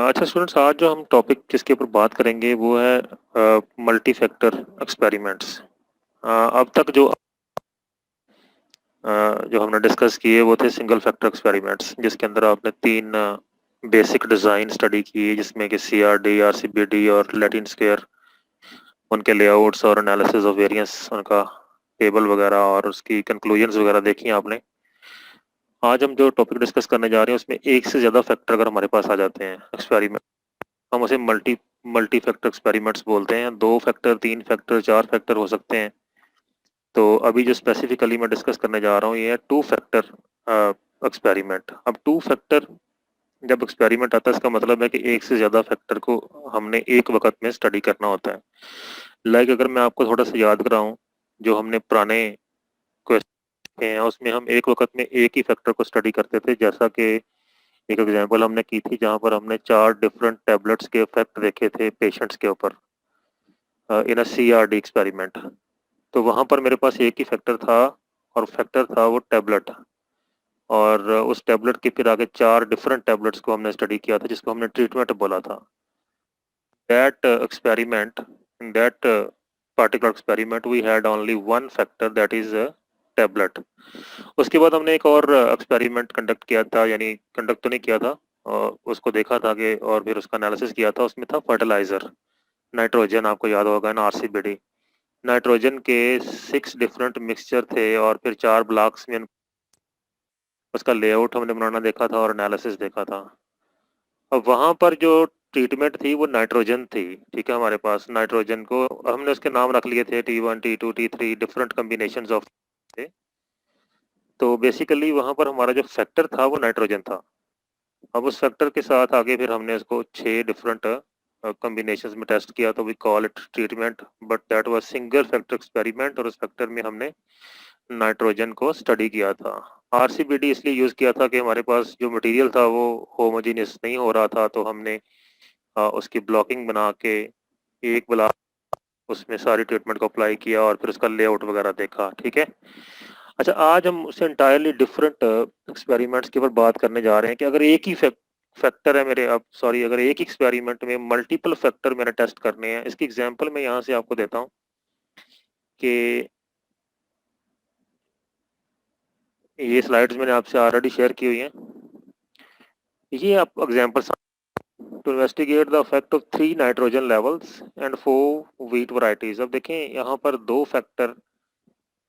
अच्छा स्टूडेंट्स, आज जो हम टॉपिक जिसके ऊपर बात करेंगे वो है मल्टी फैक्टर एक्सपेरिमेंट्स। अब तक जो हमने डिस्कस किए वो थे सिंगल फैक्टर एक्सपेरिमेंट्स, जिसके अंदर आपने तीन बेसिक डिज़ाइन स्टडी की, जिसमें कि CRD, RCBD और लैटिन स्क्वायर, उनके लेआउट्स और एनालिसिस ऑफ वेरिएंस, उनका टेबल वगैरह और उसकी कंक्लूजन्स वगैरह देखी आपने। आज हम जो टॉपिक डिस्कस करने जा रहे हैं उसमें एक से ज़्यादा फैक्टर अगर हमारे पास आ जाते हैं एक्सपेरिमेंट, हम उसे मल्टी मल्टी फैक्टर एक्सपेरिमेंट्स बोलते हैं। 2 फैक्टर, 3 फैक्टर, 4 फैक्टर हो सकते हैं। तो अभी जो स्पेसिफिकली मैं डिस्कस करने जा रहा हूँ ये है 2 फैक्टर एक्सपेरिमेंट। अब 2 फैक्टर जब एक्सपेरिमेंट आता है, इसका मतलब है कि एक से ज़्यादा फैक्टर को हमने एक वक्त में स्टडी करना होता है। लाइक अगर मैं आपको थोड़ा सा याद कराऊँ, जो हमने पुराने क्वेश्चन हैं उसमें हम एक वक्त में एक ही फैक्टर को स्टडी करते थे। जैसा कि एक एग्जांपल हमने की थी जहाँ पर हमने 4 डिफरेंट टैबलेट्स के इफेक्ट देखे थे पेशेंट्स के ऊपर इन अ CRD एक्सपेरिमेंट। तो वहाँ पर मेरे पास एक ही फैक्टर था, और फैक्टर था वो टैबलेट। और उस टैबलेट के फिर आगे 4 डिफरेंट टैबलेट्स को हमने स्टडी किया था, जिसको हमने ट्रीटमेंट बोला था। That experiment, in that particular experiment we had only one factor, that is a tablet. उसके बाद हमने एक और एक्सपेरिमेंट कंडक्ट किया था, यानी कंडक्ट तो नहीं किया था, और उसको देखा था कि, और फिर उसका एनालिसिस किया था। उसमें था फर्टिलाइजर, नाइट्रोजन, आपको याद होगा ना, RCBD। नाइट्रोजन के 6 डिफरेंट मिक्सचर थे और फिर 4 ब्लॉक्स में उसका लेआउट हमने बनाना देखा था और एनालिसिस देखा था। अब वहाँ पर जो ट्रीटमेंट थी वो नाइट्रोजन थी। ठीक है, हमारे पास नाइट्रोजन को हमने उसके नाम रख लिए थे T1, T2, T3, different combination of थे। तो बेसिकली वहाँ पर हमारा जो फैक्टर था वो नाइट्रोजन था। अब उस फैक्टर के साथ आगे फिर हमने इसको 6 डिफरेंट कॉम्बिनेशंस में टेस्ट किया, तो we call it treatment, but that was single factor experiment, और उस फैक्टर में हमने नाइट्रोजन को स्टडी किया था। RCBD इसलिए यूज़ किया था कि हमारे पास जो मटेरियल था वो होमोजीनियस नहीं हो रहा था, तो हमने उसकी ब्लॉकिंग बना के एक ब्लॉक उसमें सारी ट्रीटमेंट को अप्लाई किया और फिर उसका लेआउट वगैरह देखा। ठीक है। अच्छा, आज हम उससे इंटायरली डिफरेंट एक्सपेरिमेंट्स के ऊपर बात करने जा रहे हैं कि अगर एक ही फैक्टर है मेरे, अब सॉरी, अगर एक ही एक्सपेरिमेंट में मल्टीपल फैक्टर मैंने टेस्ट करने हैं। इसकी एग्जांपल मैं यहाँ से आपको देता हूँ कि ये स्लाइड्स मैंने आपसे ऑलरेडी शेयर की हुई हैं। ये आप example to investigate the effect of 3 nitrogen levels and 4 wheat varieties. अब देखें यहाँ पर 2 फैक्टर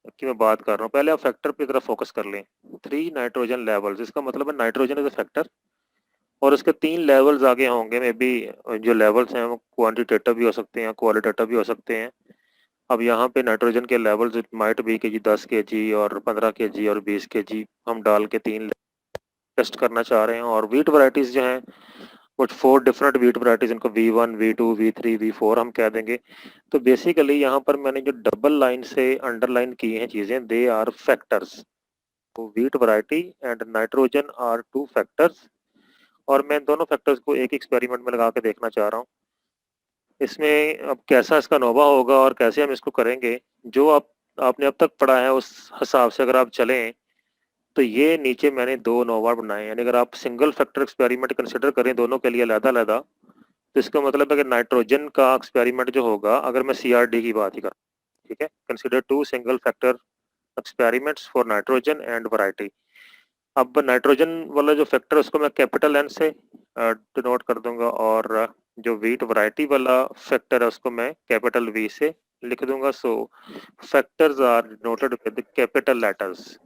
की मैं बात कर रहा हूँ। पहले आप फैक्टर की तरफ फोकस कर लें। 3 नाइट्रोजन लेवल्स, इसका मतलब है नाइट्रोजन इज अ फैक्टर और उसके 3 लेवल्स आगे होंगे। मे बी जो लेवल्स हैं वो क्वांटिटेटिव भी हो सकते हैं, क्वालिटेटिव भी हो सकते हैं। अब यहाँ पे नाइट्रोजन के लेवल्स माइट बी के जी 10 kg और 15 kg और 20 kg हम डाल के 3 टेस्ट करना चाह रहे हैं। और वीट वैरायटीज जो हैं वो 4 डिफरेंट वीट वैरायटीज, इनको V1, V2, V3, V4 हम कह देंगे। तो बेसिकली यहाँ पर मैंने जो डबल लाइन से अंडरलाइन की हैं चीज़ें, दे आर फैक्टर्स। तो wheat variety and nitrogen are 2 factors, और मैं दोनों फैक्टर्स को एक एक्सपेरिमेंट में लगा के देखना चाह रहा हूँ। इसमें अब कैसा इसका नोवा होगा और कैसे हम इसको करेंगे, जो आपने अब तक पढ़ा है उस हिसाब से अगर आप चलें, तो ये नीचे मैंने 2 नोवा बनाए। यानी अगर आप सिंगल फैक्टर एक्सपेरिमेंट कंसिडर करें दोनों के लिए अलग-अलग, तो इसका मतलब है कि नाइट्रोजन का एक्सपेरिमेंट जो होगा, अगर मैं CRD की बात ही करूँ, ठीक है, consider 2 single factor experiments for nitrogen and variety. अब नाइट्रोजन वाला जो फैक्टर है उसको मैं कैपिटल N से डिनोट कर दूंगा, और जो वीट वैरायटी वाला फैक्टर है उसको मैं कैपिटल V से लिख दूंगा। So factors are denoted with capital letters.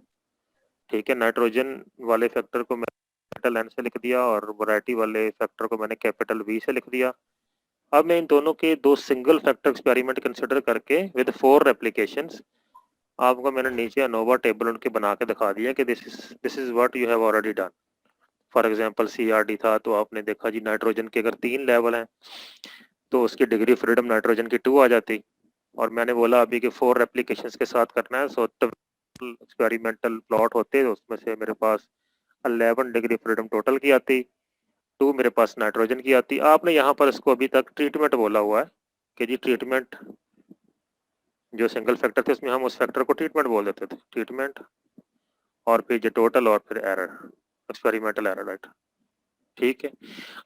ठीक है, नाइट्रोजन वाले फैक्टर को मैं कैपिटल N से लिख दिया और वैरायटी वाले फैक्टर को मैंने कैपिटल V से लिख दिया। अब मैं इन दोनों के 2 सिंगल फैक्टर एक्सपेरिमेंट कंसिडर करके विद 4 रेप्लिकेशंस, आपको मैंने नीचे अनोवा टेबल उनके बना के दिखा दिया कि this is what you have already done. For example CRD था, तो आपने देखा जी नाइट्रोजन के अगर 3 लेवल हैं तो उसकी डिग्री फ्रीडम नाइट्रोजन की 2 आ जाती। और मैंने बोला अभी कि 4 रेप्लिकेशंस के साथ करना है। सो एक्सपेरिमेंटल प्लॉट होते हैं, उसमें से मेरे पास 11 डिग्री फ्रीडम टोटल की आती, 2 मेरे पास नाइट्रोजन की आती। आपने यहाँ पर इसको अभी तक ट्रीटमेंट बोला हुआ है कि जी ट्रीटमेंट, जो सिंगल फैक्टर थे उसमें हम उस फैक्टर को ट्रीटमेंट बोल देते थे, ट्रीटमेंट, और फिर जो टोटल और फिर एरर, एक्सपेरिमेंटल एरर, राइट। ठीक है।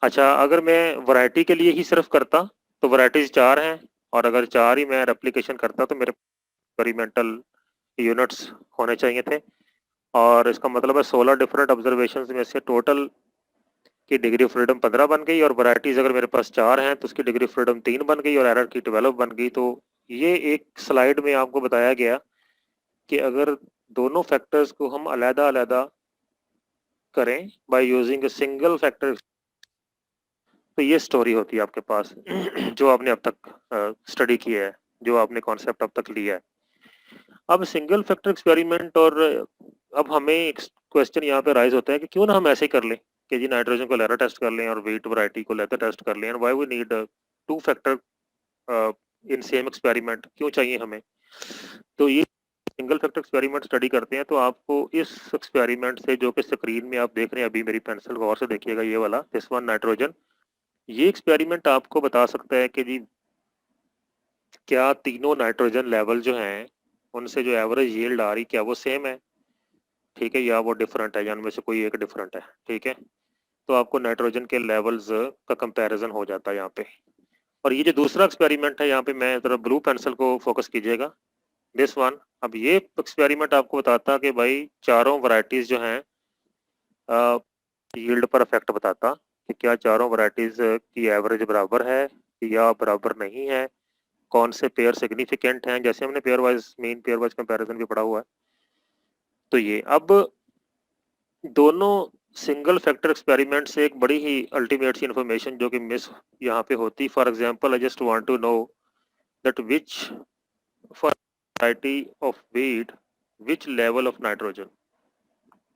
अच्छा, अगर मैं वैरायटी के लिए ही सिर्फ करता तो वैरायटीज 4 हैं, और अगर 4 ही मैं रेप्लिकेशन करता तो मेरे एक्सपेरिमेंटल यूनिट्स होने चाहिए थे, और इसका मतलब है 16 डिफरेंट ऑब्जर्वेशंस में से टोटल की डिग्री ऑफ फ्रीडम 15 बन गई, और वैरायटीज अगर मेरे पास 4 हैं तो उसकी डिग्री ऑफ फ्रीडम 3 बन गई और एरर की 12 बन गई। तो ये एक स्लाइड में आपको बताया गया कि अगर दोनों फैक्टर्स को हम अलग-अलग करें by using a single factor, तो ये स्टोरी होती है आपके पास जो आपने अब तक स्टडी किया है, जो आपने कॉन्सेप्ट अब तक लिया है। अब सिंगल फैक्टर एक्सपेरिमेंट, और अब हमें एक क्वेश्चन यहाँ पे राइज होता है कि क्यों ना हम ऐसे ही कर लें कि जी नाइट्रोजन को लेकर टेस्ट कर लें और वेट वैरायटी को लेकर टेस्ट कर लें, and why we need two factor in same experiment, क्यों चाहिए हमें। तो ये सिंगल फैक्टर एक्सपेरिमेंट स्टडी करते हैं, तो आपको इस एक्सपेरिमेंट से, जो कि स्क्रीन में आप देख रहे हैं अभी, मेरी पेंसिल गौर से देखिएगा, ये वाला दिस वन नाइट्रोजन, ये एक्सपेरिमेंट आपको बता सकता है कि जी क्या तीनों नाइट्रोजन लेवल जो हैं उनसे जो एवरेज यील्ड आ रही, क्या वो सेम है, ठीक है, या वो डिफरेंट है, या उनमें से कोई एक डिफरेंट है, ठीक है। तो आपको नाइट्रोजन के लेवल्स का कंपैरिजन हो जाता है यहाँ पे। और ये जो दूसरा एक्सपेरिमेंट है, यहाँ पे मैं जरा ब्लू पेंसिल को फोकस कीजिएगा, दिस वन। अब ये एक्सपेरिमेंट आपको बताता कि भाई चारों वैरायटीज जो हैं यील्ड पर इफेक्ट बताता कि क्या चारों वैरायटीज की एवरेज बराबर है या बराबर नहीं है, कौन से पेयर सिग्निफिकेंट हैं, जैसे हमने pair wise mean pair wise comparison भी पढ़ा हुआ है। तो ये अब दोनों सिंगल फैक्टर एक्सपेरिमेंट से एक बड़ी ही अल्टीमेट सी इंफॉर्मेशन जो कि मिस यहाँ पे होती, for example I just want to know that which for variety of wheat which level of nitrogen,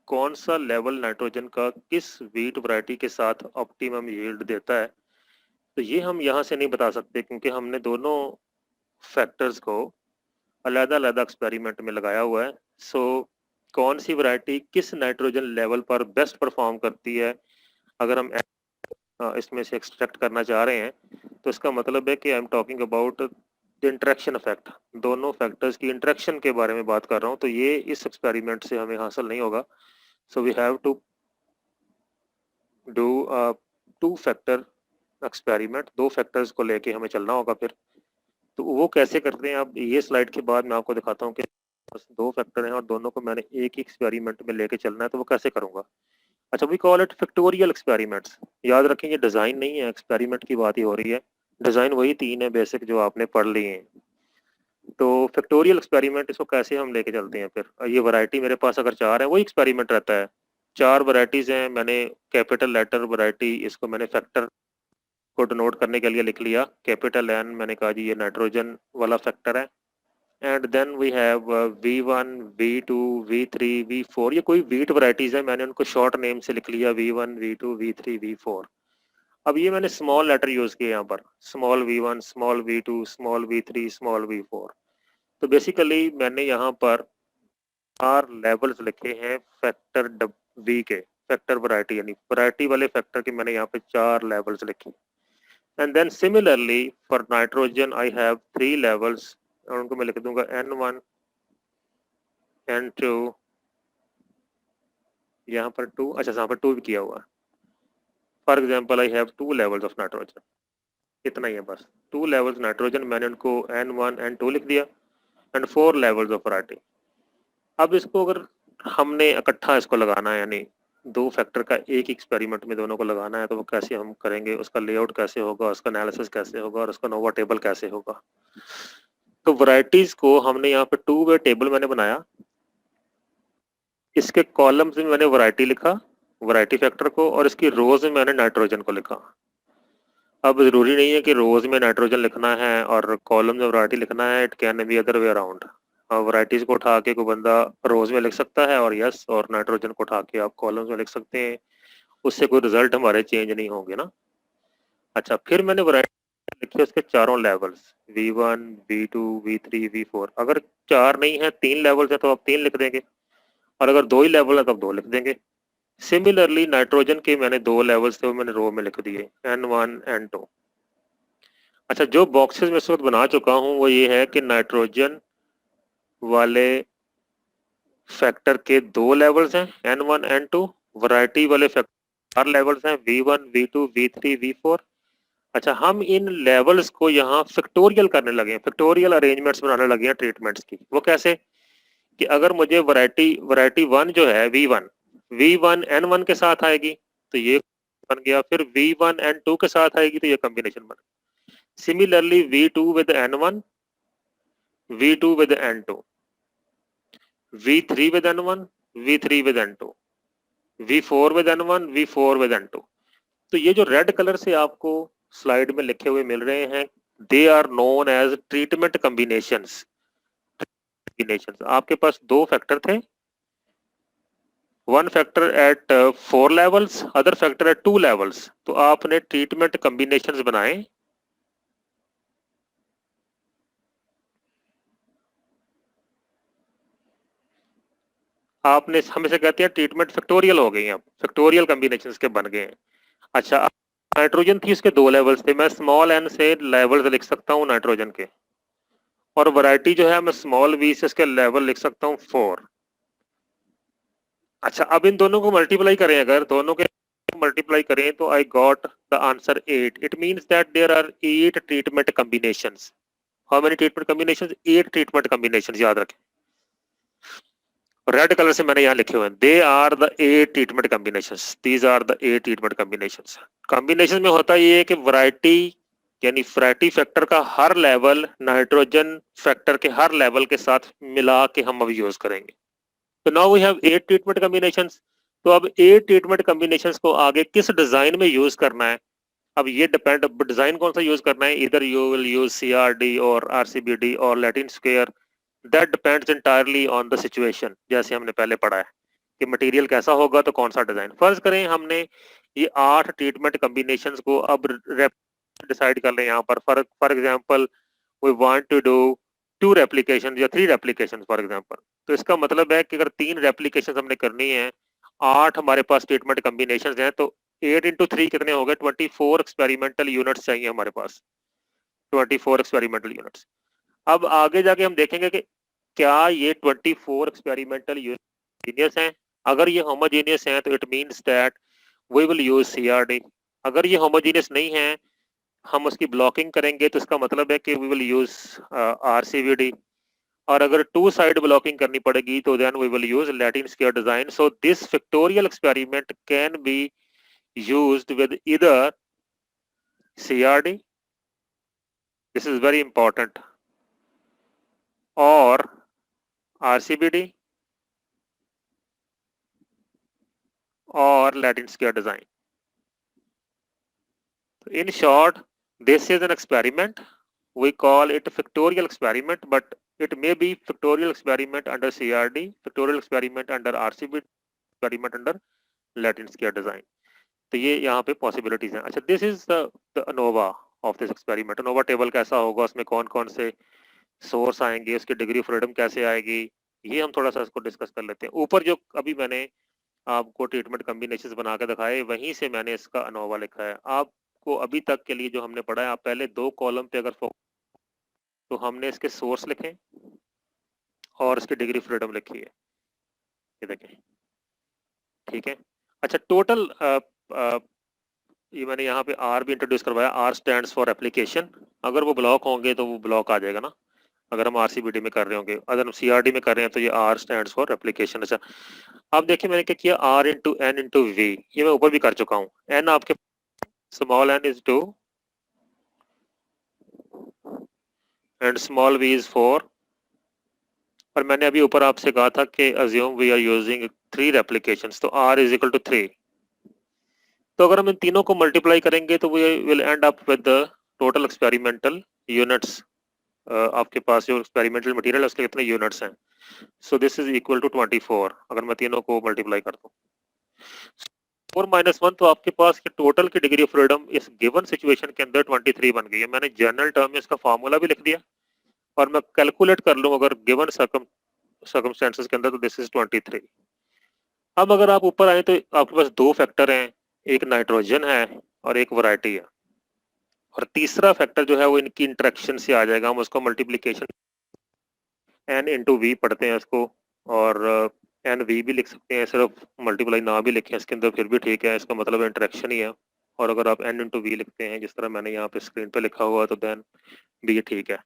कौन सा लेवल नाइट्रोजन का किस वीट वैरायटी के साथ ऑप्टिमम यील्ड देता है। तो ये हम यहाँ से नहीं बता सकते क्योंकि हमने दोनों फैक्टर्स को अलग-अलग एक्सपेरिमेंट में लगाया हुआ है। सो कौन सी वैरायटी किस नाइट्रोजन लेवल पर बेस्ट परफॉर्म करती है, अगर हम इसमें से एक्सट्रैक्ट करना चाह रहे हैं, तो इसका मतलब है कि I am talking about the interaction effect, दोनों फैक्टर्स की इंटरेक्शन के बारे में बात कर रहा हूँ। तो ये इस एक्सपेरिमेंट से हमें हासिल नहीं होगा। So we have to do two factor experiment, दो फैक्टर्स को लेके हमें चलना होगा फिर। तो वो कैसे करते हैं, अब ये स्लाइड के बाद मैं आपको दिखाता हूँ कि बस दो फैक्टर हैं और दोनों को मैंने एक ही एक्सपेरिमेंट में लेके चलना है, तो वो कैसे करूँगा। अच्छा, we call it factorial experiments. याद रखें ये डिज़ाइन नहीं है, एक्सपेरिमेंट की बात ही हो रही है। डिज़ाइन वही 3 है बेसिक जो आपने पढ़ लिए हैं। तो फैक्टोरियल एक्सपेरिमेंट, इसको कैसे हम लेके चलते हैं फिर। ये वैरायटी मेरे पास अगर 4 है, वही एक्सपेरिमेंट रहता है। 4 वैरायटीज़ हैं, मैंने कैपिटल लेटर वैरायटी, इसको मैंने फैक्टर को डिनोट करने के लिए लिख लिया कैपिटल एन, मैंने कहा जी ये नाइट्रोजन वाला फैक्टर है। And then we have V1, V2, V3, V4, ये कोई वीट वैरायटीज है, मैंने उनको शॉर्ट नेम से लिख लिया V1, V2, V3, V4। अब ये मैंने स्मॉल लेटर यूज किए यहाँ पर, small V1, small V2, small V3, small V4। तो बेसिकली मैंने यहाँ पर 4 लेवल्स लिखे हैं फैक्टर V के, फैक्टर वैरायटी यानी वैरायटी वाले फैक्टर के मैंने यहाँ पे 4 लेवल्स लिखे। And then similarly for nitrogen I have 3 levels, और उनको मैं लिख दूंगा N1, N2, यहाँ पर 2, अच्छा यहाँ पर 2 भी किया हुआ है। For example I have 2 levels of nitrogen, इतना ही है बस। 2 लेवल्स नाइट्रोजन, मैंने उनको N1, N2 लिख दिया, एंड 4 लेवल्स ऑफ वैरायटी। अब इसको अगर हमने इकट्ठा इसको लगाना है, यानी दो फैक्टर का एक एक्सपेरिमेंट में दोनों को लगाना है, तो वो कैसे हम करेंगे, उसका लेआउट कैसे होगा, उसका एनालिसिस कैसे होगा, और उसका नोवा टेबल कैसे होगा। तो वैरायटीज को हमने यहाँ पे 2 वे टेबल मैंने बनाया, इसके कॉलम्स में मैंने वैरायटी लिखा, वैरायटी फैक्टर को, और इसकी रोज में मैंने नाइट्रोजन को लिखा। अब जरूरी नहीं है कि रोज में नाइट्रोजन लिखना है और कॉलम में वैरायटी लिखना है, it can be other way around. Varieties को उठा के कोई बंदा रोज में लिख सकता है, और यस, और नाइट्रोजन को उठा के आप कॉलम्स में लिख सकते हैं, उससे कोई रिजल्ट हमारे चेंज नहीं होंगे ना। अच्छा, फिर मैंने वैरायटी लिखी उसके चारों levels, V1, V2, V3, V4। अगर 4 नहीं है, 3 लेवल्स है, तो आप 3 लिख देंगे, और अगर 2 ही लेवल है तो आप 2 लिख देंगे। सिमिलरली नाइट्रोजन के मैंने 2 लेवल्स थे, वो मैंने रो में लिख दिए, N1, N2। अच्छा, जो बॉक्सेस में इस वक्त बना चुका हूँ वो ये है कि नाइट्रोजन वाले फैक्टर के 2 लेवल्स हैं, N1, N2। वैरायटी वाले फैक्टर 4 लेवल्स हैं V1, V2, V3, V4। अच्छा, हम इन लेवल्स को यहाँ फैक्टोरियल करने लगे हैं, फैक्टोरियल अरेंजमेंट्स बनाने लगे हैं ट्रीटमेंट्स की। वो कैसे कि अगर मुझे वैरायटी 1 जो है V1 N1 के साथ आएगी तो ये बन गया, फिर V1 N2 के साथ आएगी तो ये कॉम्बिनेशन बन गया। Similarly V2 with N1, V2 with N2, V3 with N1, V3 with N2, V4 with N1, V4 with N2। तो ये जो रेड कलर से आपको स्लाइड में लिखे हुए मिल रहे हैं, they are known as treatment combinations. आपके पास दो फैक्टर थे, one factor at 4 levels, other factor at 2 levels. तो आपने ट्रीटमेंट कॉम्बिनेशंस बनाए। आपने, हम इसे कहते हैं ट्रीटमेंट फैक्टोरियल हो गई, अब फैक्टोरियल कॉम्बिनेशंस के बन गए हैं। अच्छा, नाइट्रोजन थी, उसके 2 लेवल्स थे, मैं स्मॉल एन से लेवल्स लिख सकता हूँ नाइट्रोजन के, और वैरायटी जो है मैं स्मॉल वी से इसके लेवल लिख सकता हूँ 4। अच्छा, अब इन दोनों को मल्टीप्लाई करें, अगर दोनों के मल्टीप्लाई करें तो I got the answer 8। It means that there are 8 treatment combinations. How many treatment combinations? 8 treatment combinations, याद रखें। रेड कलर से मैंने यहाँ लिखे हुए हैं, they are the 8 treatment combinations, these are the 8 treatment combinations. Combination में होता ये है कि वैरायटी, यानी वैरायटी फैक्टर का हर लेवल नाइट्रोजन फैक्टर के हर लेवल के साथ मिला के हम अब यूज करेंगे। तो now we have 8 treatment combinations. तो अब 8 ट्रीटमेंट कॉम्बिनेशंस को आगे किस डिजाइन में यूज करना है, अब ये डिपेंड, डिजाइन कौन सा यूज करना है, इधर यू विल यूज CRD और RCBD और Latin square, that depends entirely on the situation. जैसे हमने पहले पढ़ा है कि मटेरियल कैसा होगा तो कौन सा डिजाइन। फर्ज करें हमने ये 8 ट्रीटमेंट कॉम्बिनेशंस को अब डिसाइड कर लें यहाँ पर। For example we want to do 2 replication या 3 रेप्लिकेशन फॉर एग्जांपल। तो इसका मतलब है कि अगर 3 रेप्लिकेशन हमने करनी है, 8 हमारे पास ट्रीटमेंट कॉम्बिनेशंस हैं, तो 8 इंटू 3 कितने हो गए? 24 एक्सपेरिमेंटल यूनिट्स चाहिए हमारे पास, 24 एक्सपेरिमेंटल यूनिट्स। अब आगे जाके हम देखेंगे कि क्या ये 24 एक्सपेरिमेंटल यूनिट्स हैं। अगर ये होमोजेनियस हैं तो it means that we will use CRD। अगर ये होमोजेनियस नहीं है, हम उसकी ब्लॉकिंग करेंगे, तो इसका मतलब है कि वी विल यूज RCBD। और अगर 2 साइड ब्लॉकिंग करनी पड़ेगी तो then we will use Latin square design. So this factorial experiment can be used with either CRD, this is very important, or RCBD or Latin square design. In short, this is an experiment. We call it a factorial experiment, but it may be factorial experiment under CRD, factorial experiment under RCBD, experiment under Latin square design. तो ये यहाँ पे possibilities हैं। अच्छा, this is the ANOVA of this experiment. ANOVA table कैसा होगा, उसमें कौन कौन से सोर्स आएंगे, उसकी डिग्री ऑफ फ्रीडम कैसे आएगी, ये हम थोड़ा सा इसको डिस्कस कर लेते हैं। ऊपर जो अभी मैंने आपको ट्रीटमेंट कॉम्बिनेशन बना के दिखाए, वहीं से मैंने इसका अनोवा लिखा है। आपको अभी तक के लिए जो हमने पढ़ा है, आप पहले 2 कॉलम पे अगर तो हमने इसके सोर्स लिखे और इसकी डिग्री ऑफ फ्रीडम लिखी है, ये देखें, ठीक है। अच्छा, टोटल ये मैंने यहाँ पे R भी इंट्रोड्यूस करवाया। R stands for application. अगर वो ब्लॉक होंगे तो वो ब्लॉक आ जाएगा ना, अगर हम RCBD में कर रहे होंगे। अगर हम CRD में कर रहे हैं तो ये R स्टैंड्स फॉर एप्लीकेशन। अच्छा, अब देखिए मैंने क्या किया, R into N into V, ये मैं ऊपर भी कर चुका हूँ। N आपके small n is 2 and small v is 4। और मैंने अभी ऊपर आपसे कहा था कि अज्यूम वी आर यूजिंग 3 रेप्लिकेशंस, तो R इज इक्वल टू 3। तो अगर हम इन तीनों को मल्टीप्लाई करेंगे तो we will end up with the total experimental units. आपके पास जो एक्सपेरिमेंटल मटेरियल है उसके कितने यूनिट्स हैं। So this is equal to 24 अगर मैं तीनों को मल्टीप्लाई कर दूं। 4 - 1, तो आपके पास टोटल की डिग्री ऑफ फ्रीडम इस गिवन सिचुएशन के अंदर 23 बन गई है। मैंने जनरल टर्म में इसका फार्मूला भी लिख दिया, और मैं कैलकुलेट कर लूँ अगर गिवन सर्कमस्टेंसेस के अंदर, तो दिस इज 23। अब अगर आप ऊपर आए तो आपके पास 2 फैक्टर हैं, एक नाइट्रोजन है और एक वैरायटी है, और तीसरा फैक्टर जो है वो इनकी इंटरेक्शन से आ जाएगा। हम उसको मल्टीप्लीकेशन N इंटू V पढ़ते हैं उसको, और एन वी भी लिख सकते हैं, सिर्फ मल्टीप्लाई ना भी लिखें इसके अंदर फिर भी ठीक है, इसका मतलब इंटरेक्शन ही है। और अगर आप एन इंटू वी लिखते हैं जिस तरह मैंने यहाँ पे स्क्रीन पे लिखा हुआ तो देन भी ये ठीक है।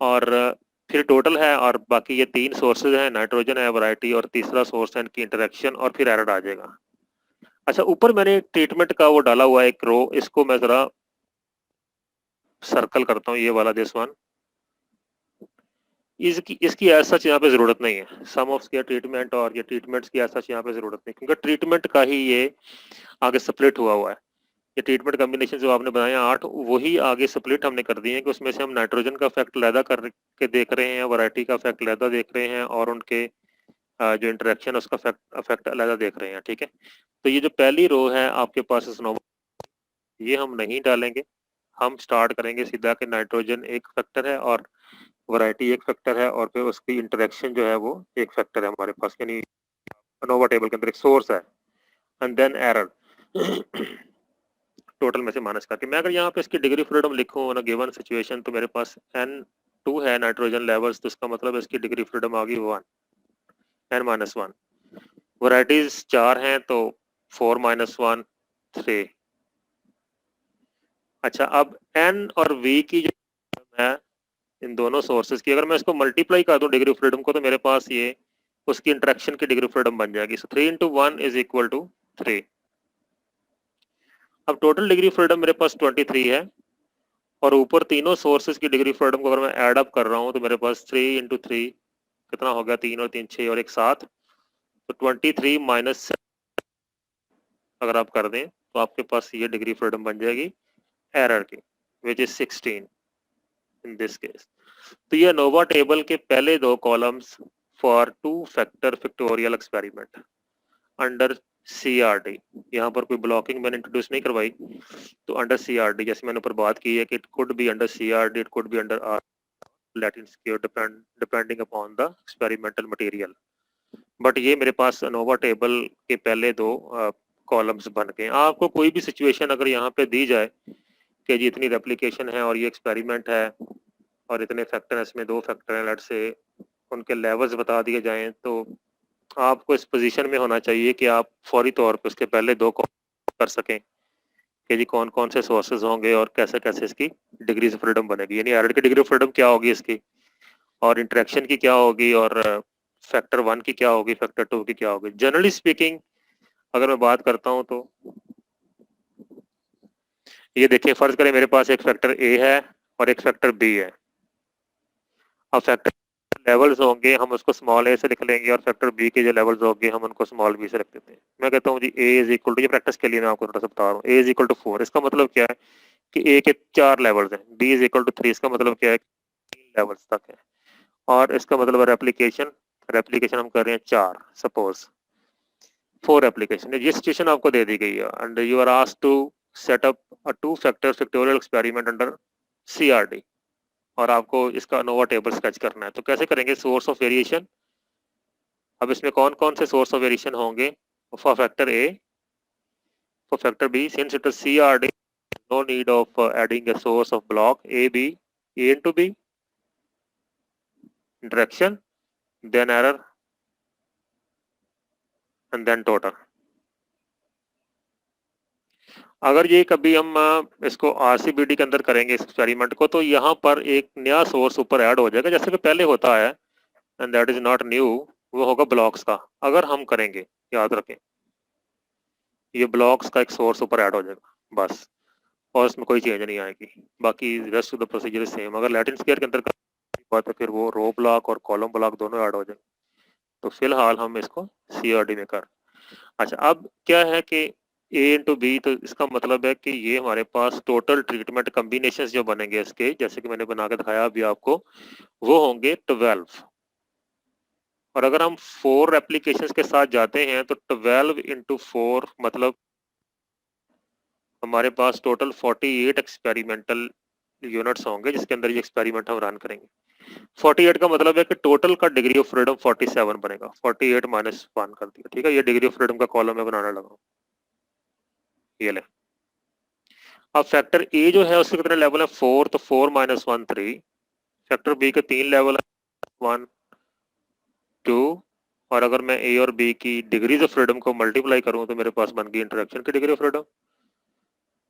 और फिर टोटल है और बाकी ये 3 सोर्सेज हैं, नाइट्रोजन है, वैरायटी और तीसरा सोर्स है इनकी इंटरेक्शन और फिर एरर आ जाएगा। अच्छा, ऊपर मैंने ट्रीटमेंट का वो डाला हुआ है एक रो, इसको मैं जरा सर्कल करता हूँ, ये वाला दिस वन। इसकी एज सच यहाँ पे जरूरत नहीं है, सम ऑफ स्क्वायर ट्रीटमेंट और ये ट्रीटमेंट्स की एज सच यहाँ पे जरूरत नहीं, क्योंकि ट्रीटमेंट का ही ये आगे स्प्लिट हुआ है। ये ट्रीटमेंट कॉम्बिनेशन जो आपने बनाया 8, वही आगे स्प्लिट हमने कर दिए हैं कि उसमें से हम नाइट्रोजन का इफेक्ट लैदा करके देख रहे हैं, वैरायटी का इफेक्ट लैदा देख रहे हैं और उनके जो इंटरेक्शन उसका इफेक्ट लैदा देख रहे हैं। ठीक है, तो ये जो पहली रो है आपके पास स्नो, ये हम नहीं डालेंगे, हम स्टार्ट करेंगे सीधा कि नाइट्रोजन एक फैक्टर है और वैरायटी एक फैक्टर है और फिर उसकी इंटरेक्शन जो है वो एक फैक्टर है हमारे पास, यानी अनोवा टेबल के अंदर एक सोर्स है एंड देन एरर टोटल में से माइनस करके। मैं अगर यहाँ पे इसकी डिग्री फ्रीडम लिखूँ ऑन अ गिवन सिचुएशन तो मेरे पास N2 है नाइट्रोजन लेवल्स, तो इसका मतलब इसकी डिग्री फ्रीडम आ गई 1, N-1। वैरायटीज 4 हैं तो 4-1 3। अच्छा, अब N और V की जो है इन दोनों सोर्सेज की, अगर मैं इसको मल्टीप्लाई कर दूं डिग्री फ्रीडम को तो मेरे पास ये उसकी इंटरेक्शन की डिग्री फ्रीडम बन जाएगी। सो 3 into 1 इज इक्वल टू 3। अब टोटल डिग्री फ्रीडम मेरे पास 23 है और ऊपर तीनों सोर्सेज की डिग्री फ्रीडम को अगर मैं ऐड अप कर रहा हूँ तो मेरे पास 3 into 3 कितना हो गया, 3 और 3 6 और 1 7, तो 23 माइनस अगर आप कर दें तो आपके पास ये डिग्री फ्रीडम बन जाएगी एरर की, which is 16 in this case. तो ये नोवा टेबल के पहले 2 columns for 2 factor factorial experiment under CRD। यहाँ पर कोई ब्लॉकिंग मैंने इंट्रोड्यूस नहीं करवाई, तो अंडर CRD जैसे मैंने ऊपर बात की है कि it could be under CRD, it could be under R Latin square depending upon the experimental material. But ये मेरे पास नोवा टेबल के पहले 2 कॉलम्स बन गए। आपको कोई भी सिचुएशन अगर यहाँ पे दी जाए कि जी इतनी रेप्लिकेशन है और ये एक्सपेरिमेंट है और इतने फैक्टर हैं, इसमें 2 फैक्टर हैं, लेट से उनके लेवल्स बता दिए जाएं, तो आपको इस पोजीशन में होना चाहिए कि आप फौरी तौर पे उसके पहले 2 कर सकें कि जी कौन कौन से सोर्सेज होंगे और कैसे कैसे इसकी डिग्री ऑफ फ्रीडम बनेगी, यानी एरर की डिग्री ऑफ फ्रीडम क्या होगी इसकी, और इंटरेक्शन की क्या होगी, और फैक्टर 1 की क्या होगी, फैक्टर 2 की क्या होगी। जनरली स्पीकिंग अगर मैं बात करता हूं तो ये देखिए, फर्ज करें मेरे पास एक फैक्टर ए है और एक फैक्टर बी है। अब फैक्टर लेवल्स होंगे हम उसको स्मॉल ए से लिख लेंगे और फैक्टर बी के जो लेवल्स होंगे हम उनको स्मॉल बी से रख देते हैं। मैं कहता हूँ जी ए इज इक्वल टू, ये प्रैक्टिस के लिए मैं आपको थोड़ा सा बता रहा हूँ, ए इज इक्वल टू 4। इसका मतलब क्या है कि ए के 4 लेवल्स हैं, बी इज इक्वल टू 3, इसका मतलब क्या है 3 लेवल्स तक है, और इसका मतलब है रेप्लिकेशन, रेप्लिकेशन हम कर रहे हैं 4, सपोज 4 रेप्लिकेशन। ये सिचुएशन आपको दे दी गई है and you are asked to set up a 2 factor factorial experiment under CRD और आपको इसका नोवा टेबल स्केच करना है। तो कैसे करेंगे, सोर्स ऑफ वेरिएशन। अब इसमें कौन कौन से सोर्स ऑफ वेरिएशन होंगे, for factor A, for factor B, since it is CRD no need of adding a source of block A into B, interaction, then error and then total। अगर ये कभी हम इसको RCBD के अंदर करेंगे इस एक्सपेरिमेंट को, तो यहाँ पर एक नया सोर्स ऊपर ऐड हो जाएगा जैसे कि पहले होता है, and that is not new, वो होगा ब्लॉक्स का। अगर हम करेंगे, याद रखें, ये ब्लॉक्स का एक सोर्स ऊपर ऐड हो जाएगा बस, और इसमें कोई चेंज नहीं आएगी, बाकी rest of the procedure same. अगर लैटिन स्क्वायर के अंदर बात है फिर वो रो ब्लॉक और कॉलम ब्लॉक दोनों ऐड हो जाएंगे, तो फिलहाल हम इसको CRD में कर। अच्छा, अब क्या है कि A इंटू बी, तो इसका मतलब है कि ये हमारे पास टोटल ट्रीटमेंट कॉम्बिनेशन जो बनेंगे इसके, जैसे कि मैंने बना के दिखाया अभी आपको, वो होंगे 12। और अगर हम 4 एप्लीकेशंस के साथ जाते हैं तो 12 इंटू 4 मतलब हमारे पास टोटल 48 एक्सपेरिमेंटल यूनिट्स होंगे जिसके अंदर ये एक्सपेरिमेंट हम रन करेंगे। 48 का मतलब है कि टोटल का डिग्री ऑफ फ्रीडम 47 बनेगा, 48 माइनस 1 कर दिया, ठीक है। ये डिग्री ऑफ फ्रीडम का कॉलम मैं बनाने लगा, ये ले। अब फैक्टर ए जो है उसके कितने लेवल है, 4, तो 4 माइनस 1 3। फैक्टर बी के 3 लेवल है, 1 2 और अगर मैं ए और बी की डिग्रीज ऑफ फ्रीडम को मल्टीप्लाई करूं तो मेरे पास बन गई इंटरेक्शन की डिग्री ऑफ फ्रीडम।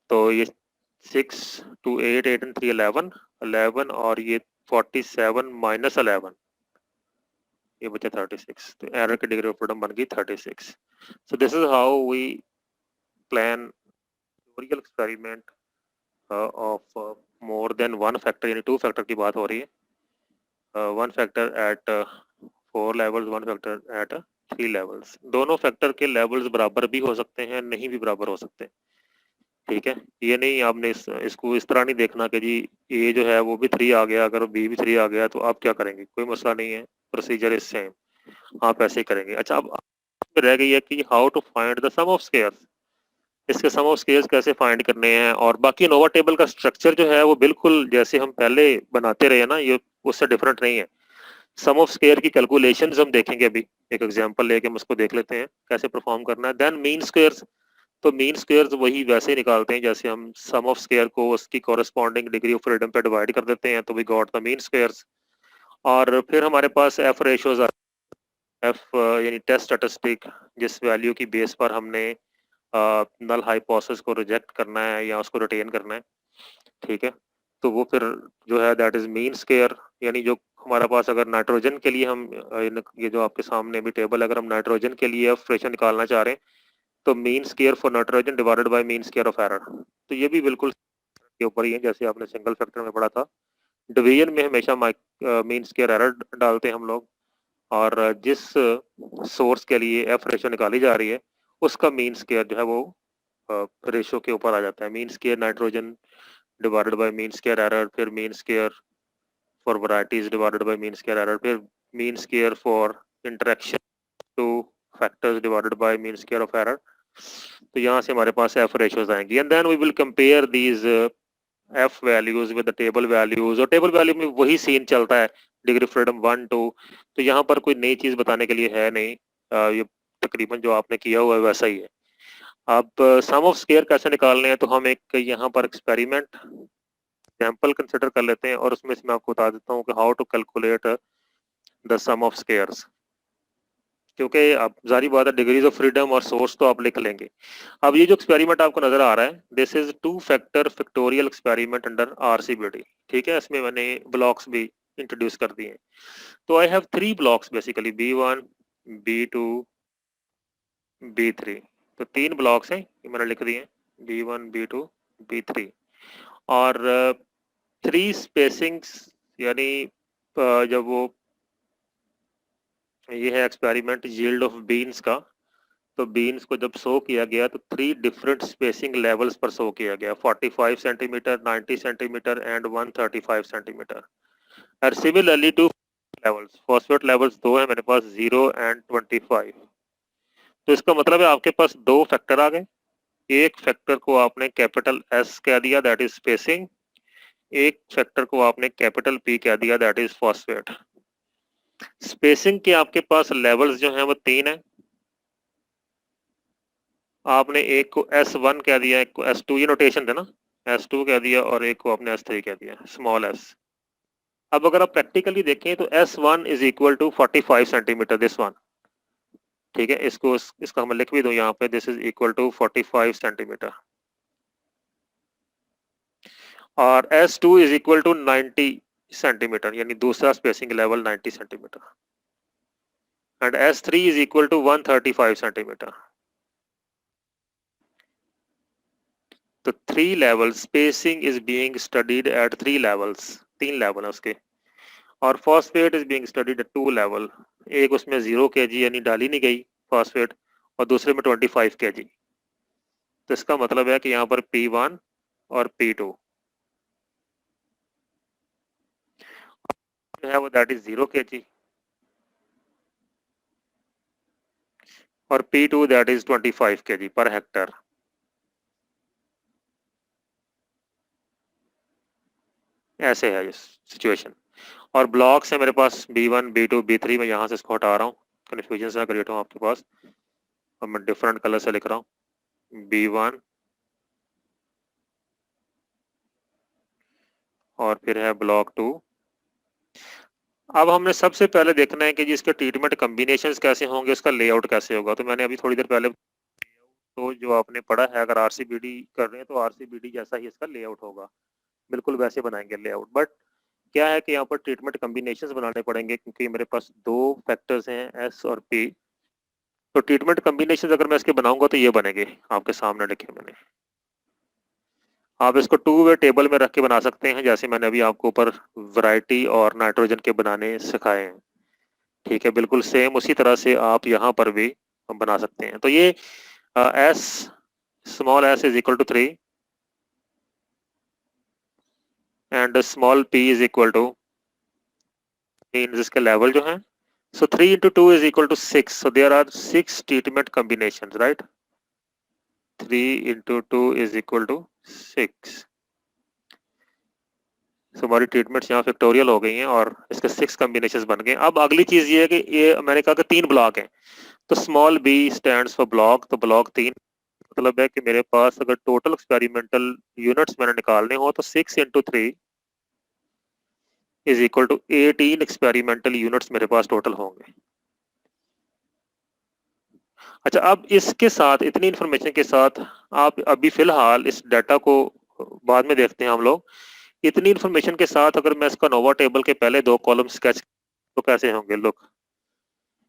तो ये 6 2 8 8 and 3 11 11 और ये 47 माइनस 11 ये बचा 36। तो एरर की डिग्री ऑफ फ्रीडम बन गई 36। So this is how we plan tutorial experiment of more than one factor, यानी 2 फैक्टर की बात हो रही है। 1 factor at 4 levels, 1 factor at 3 levels. दोनों फैक्टर के लेवल्स बराबर भी हो सकते हैं, नहीं भी बराबर हो सकते। ठीक है, ये नहीं आपने इसको इस तरह नहीं देखना कि जी ए जो है वो भी 3 आ गया, अगर बी भी 3 आ गया तो आप क्या करेंगे, कोई मसला नहीं है, प्रोसीजर इज सेम, आप ऐसे ही करेंगे। अच्छा, अब रह गई है कि how to find the sum of squares, इसके सम ऑफ स्क्वायर्स कैसे फाइंड करने हैं। और बाकी नोवा टेबल का स्ट्रक्चर जो है वो बिल्कुल जैसे हम पहले बनाते रहे ना, ये उससे डिफरेंट नहीं है। सम ऑफ स्क्वायर की कैलकुलेशंस हम देखेंगे, अभी एक एग्जांपल लेके हम उसको देख लेते हैं कैसे परफॉर्म करना है। देन मीन स्क्वायर्स, तो मीन स्क्वायर्स वही वैसे ही निकालते हैं जैसे हम सम ऑफ स्क्वायर को उसकी कॉरेस्पॉन्डिंग डिग्री ऑफ फ्रीडम पे डिवाइड कर देते हैं, तो we got the mean squares. और फिर हमारे पास एफ रेशियोज, एफ यानी टेस्ट स्टैटिस्टिक, जिस वैल्यू की बेस पर हमने नल हाइपोथेसिस को रिजेक्ट करना है या उसको रिटेन करना है। ठीक है, तो वो फिर जो है दैट इज मीन स्क्वायर, यानी जो हमारे पास अगर नाइट्रोजन के लिए हम ये जो आपके सामने भी टेबल, अगर हम नाइट्रोजन के लिए एफ रेशियो निकालना चाह रहे हैं तो mean square for nitrogen divided by mean square of error. तो ये भी बिल्कुल के ऊपर ही है जैसे आपने सिंगल फैक्टर में पढ़ा था। डिवीजन में हमेशा मीन स्क्वायर एरर डालते हैं हम लोग, और जिस सोर्स के लिए एफ रेशियो निकाली जा रही है उसका मीन स्क्वायर जो है वो रेशियो के ऊपर आ जाता है। Mean square nitrogen divided by mean square error, फिर mean square for varieties divided by mean square error, फिर mean square for interaction two factors divided by mean square of error. तो यहाँ से हमारे पास एफ रेशियोज आएंगी and then we will compare these F values with the table values. और table value में वही सीन चलता है, डिग्री फ्रीडम 1 2। तो यहाँ पर कोई नई चीज बताने के लिए है नहीं, ये तकरीबन जो आपने किया हुआ है वैसा ही है। अब सम ऑफ स्क्वायर कैसे निकालने हैं, तो हम एक यहाँ पर एक्सपेरिमेंट एग्जाम्पल कंसिडर कर लेते हैं और उसमें से मैं आपको बता देता हूँ कि how to calculate the sum of squares. क्योंकि अब जारी बात है डिग्रीज ऑफ फ्रीडम और सोर्स तो आप लिख लेंगे। अब ये जो एक्सपेरिमेंट आपको नजर आ रहा है, this is 2 factor factorial experiment under RCBD. ठीक है, इसमें मैंने ब्लॉक्स भी इंट्रोड्यूस कर दिए हैं। तो आई have 3 blocks basically, B1 B2 B3। तो 3 ब्लॉक्स हैं, ये मैंने लिख दिए, B1 B2 B3। और 3 स्पेसिंग्स, यानी जब वो ये है एक्सपेरिमेंट यील्ड ऑफ बीन्स का, तो बीन्स को जब सो किया गया तो 3 डिफरेंट स्पेसिंग लेवल्स पर सो किया गया, 45 सेंटीमीटर, 90 सेंटीमीटर एंड 135 सेंटीमीटर। और सिमिलरली 2 लेवल्स, फॉस्फेट लेवल्स 2 है मेरे पास, 0 एंड 25। तो इसका मतलब है आपके पास 2 फैक्टर आ गए। एक फैक्टर को आपने कैपिटल एस कह दिया, दैट इज स्पेसिंग। एक फैक्टर को आपने कैपिटल पी कह दिया, दैट इज फॉस्फेट। स्पेसिंग के आपके पास लेवल्स जो हैं वो 3 है। आपने एक को S1 कह दिया, एक को S2, ये नोटेशन थे ना, S2 कह दिया और एक को आपने S3 कह दिया, स्मॉल s। अब अगर आप प्रैक्टिकली देखें तो S1 is equal to 45 centimetre, this one. ठीक है, इसको हम लिख भी दो यहाँ पे, this is equal to 45 centimetre. और S2 is equal to 90 centimetre, यानी दूसरा spacing level 90 centimetre. And S3 is equal to 135 centimetre. तो 3 level spacing is being studied at 3 levels, 3 level है उसके। और phosphate is being studied at 2 level. एक उसमें 0 kg यानी डाली नहीं गई फॉस्फेट, और दूसरे में 25 kg। तो इसका मतलब है कि यहाँ पर P1 और P2 जो है वो दैट इज 0 kg, और P2 that is 25 kg per hectare. ऐसे है ये सिचुएशन। और ब्लॉक्स है मेरे पास B1 B2 B3। मैं यहाँ से इसको हटा रहा हूँ, कन्फ्यूजन से ना क्रिएट हो आपके पास, और मैं डिफरेंट कलर से लिख रहा हूँ, B1 और फिर है ब्लॉक 2 अब हमने सबसे पहले देखना है कि जी इसके ट्रीटमेंट कॉम्बिनेशंस कैसे होंगे, उसका लेआउट कैसे होगा। तो मैंने अभी थोड़ी देर पहले तो जो आपने पढ़ा है, अगर आरसीबीडी कर रहे हैं तो आरसीबीडी जैसा ही इसका लेआउट होगा, बिल्कुल वैसे बनाएंगे लेआउट। बट क्या है कि यहाँ पर ट्रीटमेंट कॉम्बिनेशंस बनाने पड़ेंगे, क्योंकि मेरे पास दो फैक्टर्स हैं एस और पी। तो ट्रीटमेंट कॉम्बिनेशंस अगर मैं इसके बनाऊंगा तो ये बनेंगे, आपके सामने लिखे मैंने। आप इसको टू वे टेबल में रख के बना सकते हैं, जैसे मैंने अभी आपको ऊपर वैरायटी और नाइट्रोजन के बनाने सिखाए हैं। ठीक है, बिल्कुल सेम उसी तरह से आप यहाँ पर भी बना सकते हैं। तो ये s small s is equal to 3 and small p is equal to mean इसके लेवल जो है। So 3 into 2 is equal to 6. So there are 6 treatment combinations, right? 3 into 2 is equal to 6. So हमारी ट्रीटमेंट्स यहाँ factorial हो गई हैं और इसके 6 कॉम्बिनेशंस बन गए। अब अगली चीज ये है कि ये मैंने कहा कि 3 ब्लॉक हैं, तो small b stands for block. तो ब्लॉक 3 मतलब है कि मेरे पास अगर टोटल एक्सपेरिमेंटल यूनिट्स मैंने निकालने हो तो 6 into 3 is equal to 18 experimental units मेरे पास टोटल होंगे। अच्छा, अब इसके साथ इतनी इंफॉर्मेशन के साथ आप अभी फिलहाल इस डाटा को बाद में देखते हैं हम लोग। इतनी इंफॉर्मेशन के साथ अगर मैं इसका नोवा टेबल के पहले दो कॉलम स्केच तो कैसे होंगे, लुक।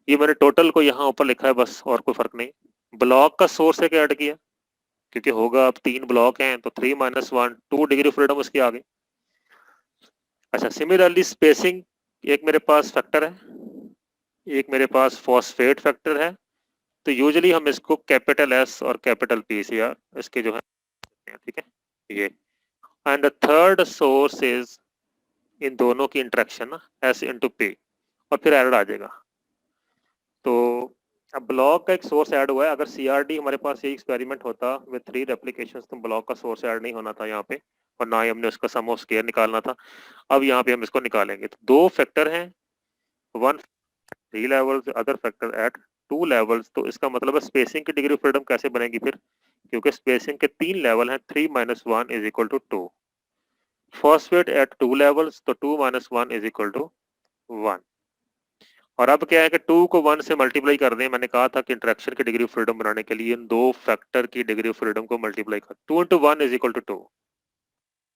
ये मैंने टोटल को यहाँ ऊपर लिखा है बस, और कोई फर्क नहीं। ब्लॉक का सोर्स है ऐड किया, क्योंकि होगा अब 3 ब्लॉक हैं तो 3 - 1 2 डिग्री फ्रीडम उसके आगे। अच्छा, सिमिलरली स्पेसिंग एक मेरे पास फैक्टर है, एक मेरे पास फॉस्फेट फैक्टर है। तो यूजुअली हम इसको कैपिटल एस और कैपिटल पी से या इसके जो है, ठीक है ये। And the third source is in दोनों की इंटरेक्शन ना, एस इंटू पी, और फिर एरर आ जाएगा। तो अब ब्लॉक का एक सोर्स ऐड हुआ है। अगर सीआरडी हमारे पास ये एक्सपेरिमेंट होता विद 3 रेप्लिकेशंस तो ब्लॉक का सोर्स ऐड नहीं होना था यहाँ पे, और ना ही हमने उसका सम ऑफ स्क्वायर निकालना था। अब यहाँ पे हम इसको निकालेंगे। तो दो फैक्टर हैं, one 3 levels, other factor at 2 levels. तो इसका मतलब है स्पेसिंग की डिग्री ऑफ फ्रीडम कैसे बनेगी फिर, क्योंकि स्पेसिंग के 3 लेवल हैं। 3 - 1 is equal to 2। Phosphate at 2 levels, तो 2 - 1 इज इक्वल टू 1। और अब क्या है कि 2 को 1 से मल्टीप्लाई कर दें। मैंने कहा था कि इंटरेक्शन की डिग्री ऑफ फ्रीडम बनाने के लिए इन दो फैक्टर की डिग्री ऑफ फ्रीडम को मल्टीप्लाई कर, 2 into 1 इज इक्वल टू 2।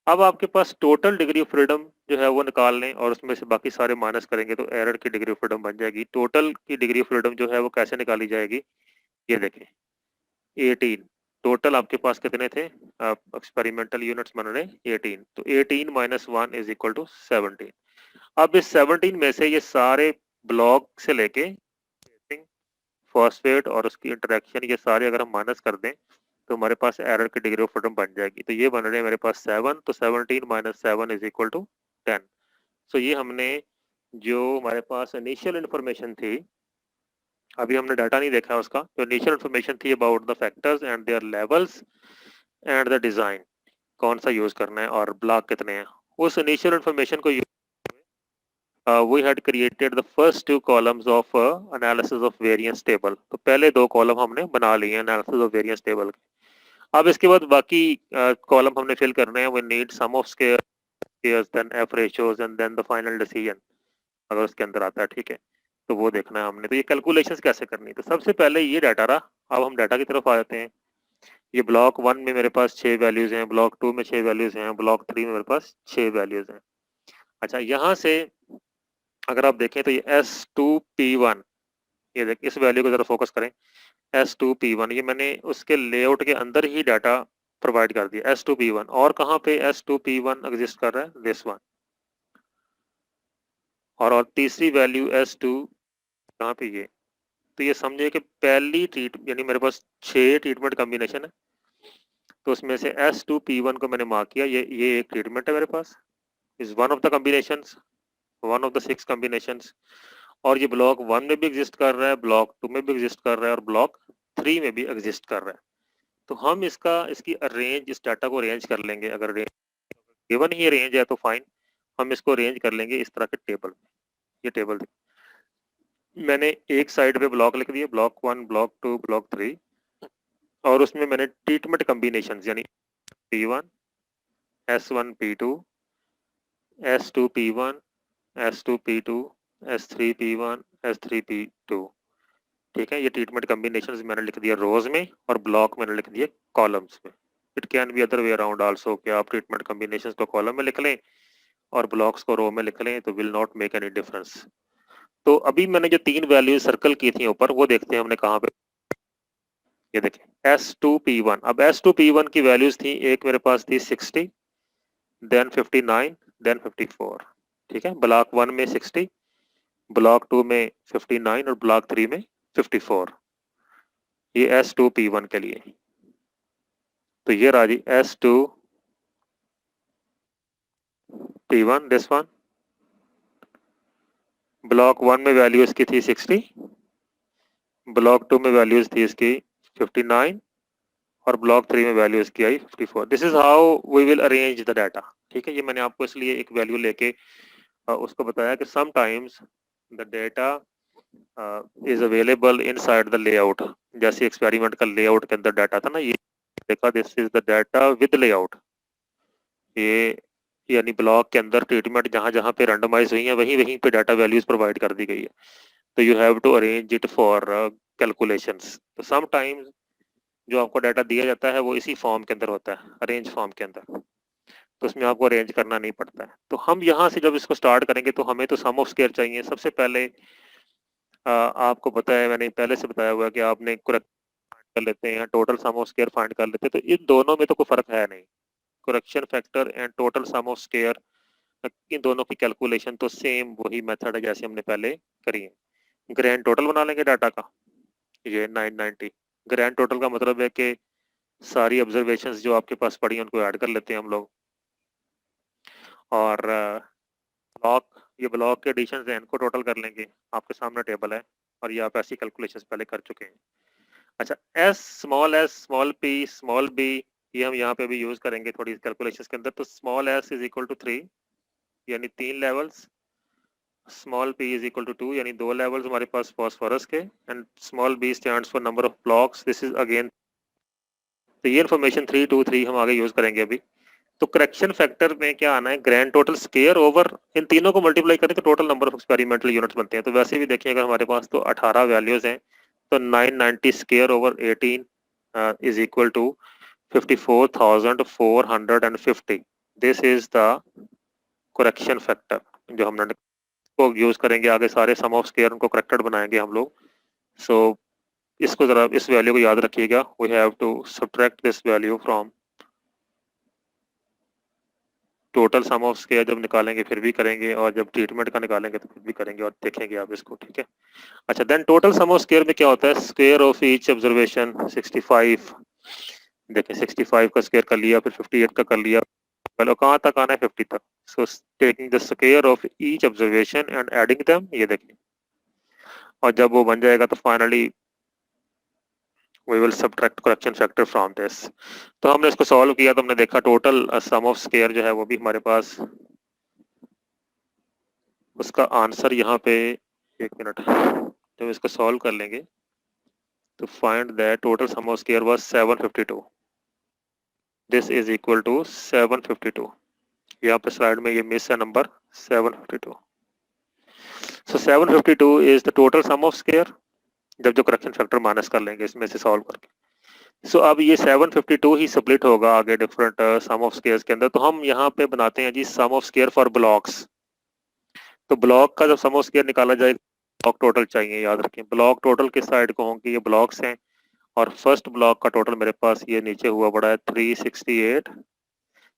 अब आपके पास टोटल डिग्री ऑफ फ्रीडम जो है वो निकाल लें और उसमें से बाकी सारे माइनस करेंगे तो एरर की डिग्री ऑफ फ्रीडम बन जाएगी। टोटल की डिग्री ऑफ फ्रीडम जो है वो कैसे निकाली जाएगी, ये देखें। 18 टोटल आपके पास कितने थे, एक्सपेरिमेंटल यूनिट्स बन रहे 18। तो 18 - 1 इज इक्वल टू 17। अब इस 17 में से ये सारे ब्लॉक से लेके फॉस्फेट और उसकी इंटरेक्शन, ये सारे अगर हम माइनस कर दें तो हमारे पास एरर की डिग्री ऑफ फ्रीडम बन जाएगी। तो ये बन रहे हैं मेरे पास 7। तो 17 - 7 इज इक्वल टू 10। सो ये हमने जो हमारे पास इनिशियल इन्फॉर्मेशन थी, अभी हमने डाटा नहीं देखा उसका, जो इनिशियल इन्फॉर्मेशन थी about the factors and their levels and the design, कौन सा यूज करना है और ब्लॉक कितने हैं, उस इनिशियल इन्फॉर्मेशन को we had created the first 2 columns of analysis of variance table। तो पहले 2 कॉलम हमने बना लिए हैं एनालिसिस ऑफ वेरिएंस टेबल के। अब इसके बाद बाकी कॉलम हमने फिल करने हैं। We need sum of squares, then F ratios and then the final decision, अगर उसके अंदर आता है, ठीक है। तो वो देखना है हमने। तो ये कैलकुलेशंस कैसे करनी है, तो सबसे पहले ये डाटा रहा। अब हम डाटा की तरफ आ जाते हैं। ये ब्लॉक 1 में मेरे पास 6 वैल्यूज हैं, ब्लॉक 2 में 6 वैल्यूज हैं, ब्लॉक 3 में मेरे पास 6 वैल्यूज हैं। अच्छा, यहाँ से अगर आप देखें तो ये S2P1, ये देख इस वैल्यू को जरा फोकस करें। S2P1 ये मैंने उसके लेआउट के अंदर ही डाटा प्रोवाइड कर दिया। S2P1 और कहाँ पे S2P1 एग्जिस्ट कर रहा है, दिस वन। और तीसरी वैल्यू S2 कहाँ पे, ये। तो ये समझे कि पहली ट्रीट यानी मेरे पास 6 ट्रीटमेंट कॉम्बिनेशन है, तो उसमें से S2P1 को मैंने मार्क किया। ये एक ट्रीटमेंट है मेरे पास, is one of the combinations, one of the 6 combinations. और ये ब्लॉक 1 में भी एग्जिस्ट कर रहा है, ब्लॉक 2 में भी एग्जिस्ट कर रहा है, और ब्लॉक 3 में भी एग्जिस्ट कर रहा है। तो हम इसकी रेंज, इस डाटा को रेंज कर लेंगे। अगर रेंज गिवन ही रेंज है तो फाइन, हम इसको रेंज कर लेंगे इस तरह के टेबल में। ये टेबल मैंने एक साइड पे ब्लॉक लिख दिए, ब्लॉक 1, ब्लॉक 2, ब्लॉक 3, और उसमें मैंने ट्रीटमेंट कॉम्बिनेशन यानी P1, S1P2, S2P1, S2P2, S3P1, S3P2। ठीक है, ये ट्रीटमेंट कॉम्बिनेशंस मैंने लिख दिया रोज में और ब्लॉक मैंने लिख दिया कॉलम्स में। It can be other way around also कि आप ट्रीटमेंट कॉम्बिनेशंस को कॉलम में लिख लें और ब्लॉक्स को रो में लिख लें, तो will not make any difference. तो अभी मैंने जो 3 वैल्यूज सर्कल की थी ऊपर, वो देखते हैं हमने कहाँ पे। ये देखें S2P1। अब S2P1 की वैल्यूज थी, एक मेरे पास थी 60, देन 59, देन 54। ठीक है, ब्लॉक 1 में 60, ब्लॉक 2 में 59 और ब्लॉक 3 में 54। ये S2P1 के लिए। तो ये रहा जी S2P1, दिस वन। ब्लॉक 1 में वैल्यू इसकी थी 60, ब्लॉक 2 में वैल्यूज थी इसकी 59 और ब्लॉक 3 में वैल्यू इसकी आई 54। This is how we will arrange the data. ठीक है, ये मैंने आपको इसलिए एक वैल्यू लेके उसको बताया कि sometimes the data is available inside the layout. जैसे एक्सपेरिमेंट का लेआउट के अंदर डाटा था ना, ये देखा, this is the data with layout. ये यानी ब्लॉक के अंदर ट्रीटमेंट जहां जहां पे रैंडमाइज हुई है वहीं वहीं पे डाटा वैल्यूज प्रोवाइड कर दी गई है। तो you have to arrange it for calculations. तो समटाइम्स जो आपको डाटा दिया जाता है वो इसी फॉर्म के अंदर होता है, अरेंज फॉर्म के अंदर, तो उसमें आपको अरेंज करना नहीं पड़ता है। तो हम यहाँ से जब इसको स्टार्ट करेंगे तो हमें तो सम ऑफ स्क्वायर चाहिए। सबसे पहले आपको पता है, मैंने पहले से बताया हुआ है कि आपने करेक्ट कर लेते हैं, total sum of square find कर लेते हैं। तो इन दोनों में तो कोई फर्क है नहीं, correction factor and total sum of square, इन दोनों की कैलकुलेशन तो सेम वही मेथड है जैसे हमने पहले करी है। ग्रैंड टोटल बना लेंगे डाटा का, ये 990। ग्रैंड टोटल का मतलब है कि सारी ऑब्जर्वेशंस जो आपके पास पड़ी हैं उनको ऐड कर लेते हैं हम लोग। और ब्लॉक, ये ब्लॉक के एडिशन हैं, इनको टोटल कर लेंगे। आपके सामने टेबल है और ये आप ऐसी कैलकुलेशंस पहले कर चुके हैं। अच्छा, s small p small b, ये हम यहाँ पे भी यूज करेंगे थोड़ी कैलकुलेशंस के अंदर। तो small s is equal to 3 यानी 3 levels, small p is equal to 2 यानी 2 लेवल्स हमारे पास फॉस्फोरस के, and small b stands for number of blocks, this is again. तो ये इन्फॉर्मेशन 323 हम आगे यूज करेंगे अभी। तो करेक्शन फैक्टर में क्या आना है, ग्रैंड टोटल स्क्वायर ओवर, इन तीनों को मल्टीप्लाई करें तो total number of experimental units बनते हैं। तो वैसे भी देखिए अगर हमारे पास तो 18 वैल्यूज हैं, तो 990 square over 18 is equal to 54,450। This is the correction factor जो हम को यूज करेंगे आगे। सारे सम ऑफ स्क्वायर उनको करेक्टेड बनाएंगे हम लोग। सो इसको जरा इस वैल्यू को याद रखिएगा, we have to subtract this value from total sum of square. जब निकालेंगे फिर भी करेंगे, और जब ट्रीटमेंट का निकालेंगे तो फिर भी करेंगे, और देखेंगे आप इसको। ठीक है, अच्छा, then total sum of square में क्या होता है, स्क्वायर ऑफ ईच ऑब्जर्वेशन 65। देखिए 65 का स्क्वायर कर लिया, फिर 58 का कर लिया, पहले कहाँ तक आना है 50 तक। So taking the square of each observation and adding them, ये देखिए, और जब वो बन जाएगा तो finally we will subtract correction factor from this। तो हमने इसको सॉल्व किया तो हमने देखा टोटल सम ऑफ स्क्वायर जो है वो भी हमारे पास, उसका आंसर यहाँ पे, एक मिनट, जब इसको सॉल्व कर लेंगे तो find that total sum of square was 752। This is equal to 752। यहाँ पे स्लाइड में ये मिस है number 752। So 752 is the total sum of square, जब जो करेक्शन फैक्टर माइनस कर लेंगे इसमें से सॉल्व करके। सो अब ये 752 ही स्प्लिट होगा आगे डिफरेंट सम ऑफ स्क्वायर्स के अंदर। तो हम यहाँ पे बनाते हैं जी सम ऑफ स्क्वायर फॉर ब्लॉक्स। तो ब्लॉक का जब सम ऑफ स्क्वायर निकाला जाएगा, ब्लॉक टोटल चाहिए, याद रखें ब्लॉक टोटल किस साइड को होंगे, ये ब्लॉक्स हैं। और फर्स्ट ब्लॉक का टोटल मेरे पास ये नीचे हुआ पड़ा है 368,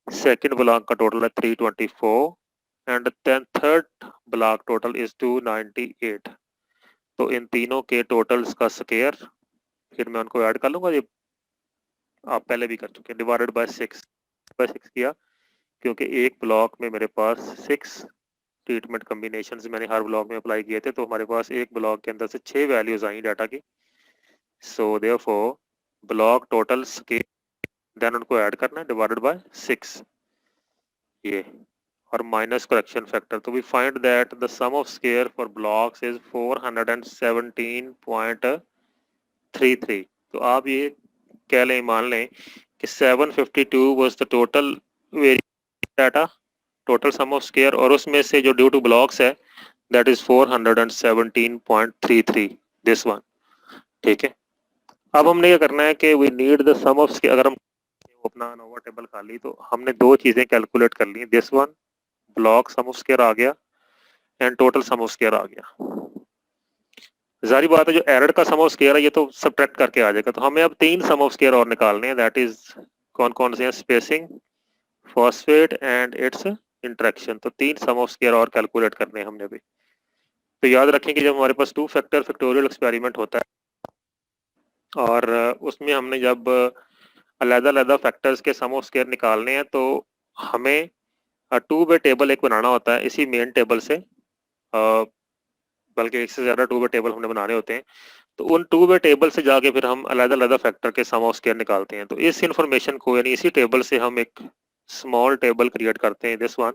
सेकंड ब्लॉक का टोटल है 324, and then third block total is 298। तो इन तीनों के टोटल्स का स्क्वायर फिर मैं उनको ऐड कर लूंगा, ये आप पहले भी कर चुके हैं, डिवाइडेड बाय 6 किया, क्योंकि एक ब्लॉक में मेरे पास 6 ट्रीटमेंट कॉम्बिनेशन मैंने हर ब्लॉक में अप्लाई किए थे, तो हमारे पास एक ब्लॉक के अंदर से 6 वैल्यूज आई डाटा की। सो देयरफॉर ब्लॉक टोटल्स के देन उनको ऐड करना है डिवाइडेड बाय 6, ये, और माइनस करेक्शन फैक्टर। तो we find that the sum of square for blocks is 417.33। तो आप ये कह लें, मान लें कि 752 was the total variable data, total sum of square, और उसमें से जो ड्यू टू ब्लॉक्स है दैट इज 417.33 दिस वन। ठीक है, अब हमने क्या करना है कि we need the sum of square. अगर हम अपना नोवा टेबल खाली, तो हमने दो चीजें कैलकुलेट कर ली, this one block sum of square आ गया and total sum of square आ गया। जारी बात है जो एरर का सम ऑफ स्क्वायर है ये तो सब्ट्रैक्ट करके आ जाएगा, तो हमें अब तीन सम ऑफ स्क्वायर और निकालने हैं, दैट इज कौन कौन से हैं, spacing, phosphate and it's interaction. तो तीन सम ऑफ स्क्वायर और कैलकुलेट करने हैं हमने भी। तो याद रखें कि जब हमारे पास टू फैक्टर फैक्टोरियल एक्सपेरिमेंट होता है और उसमें हमने जब अलग-अलग फैक्टर्स के सम ऑफ स्क्वायर निकालने हैं, तो हमें टू वे टेबल एक बनाना होता है इसी मेन टेबल से, बल्कि एक से ज़्यादा टू वे टेबल हमने बनाने होते हैं। तो उन टू वे टेबल से जाके फिर हम अलग-अलग फैक्टर के सम ऑफ स्क्वायर निकालते हैं। तो इस इंफॉर्मेशन को यानी इसी टेबल से हम एक स्मॉल टेबल क्रिएट करते हैं, दिस वन।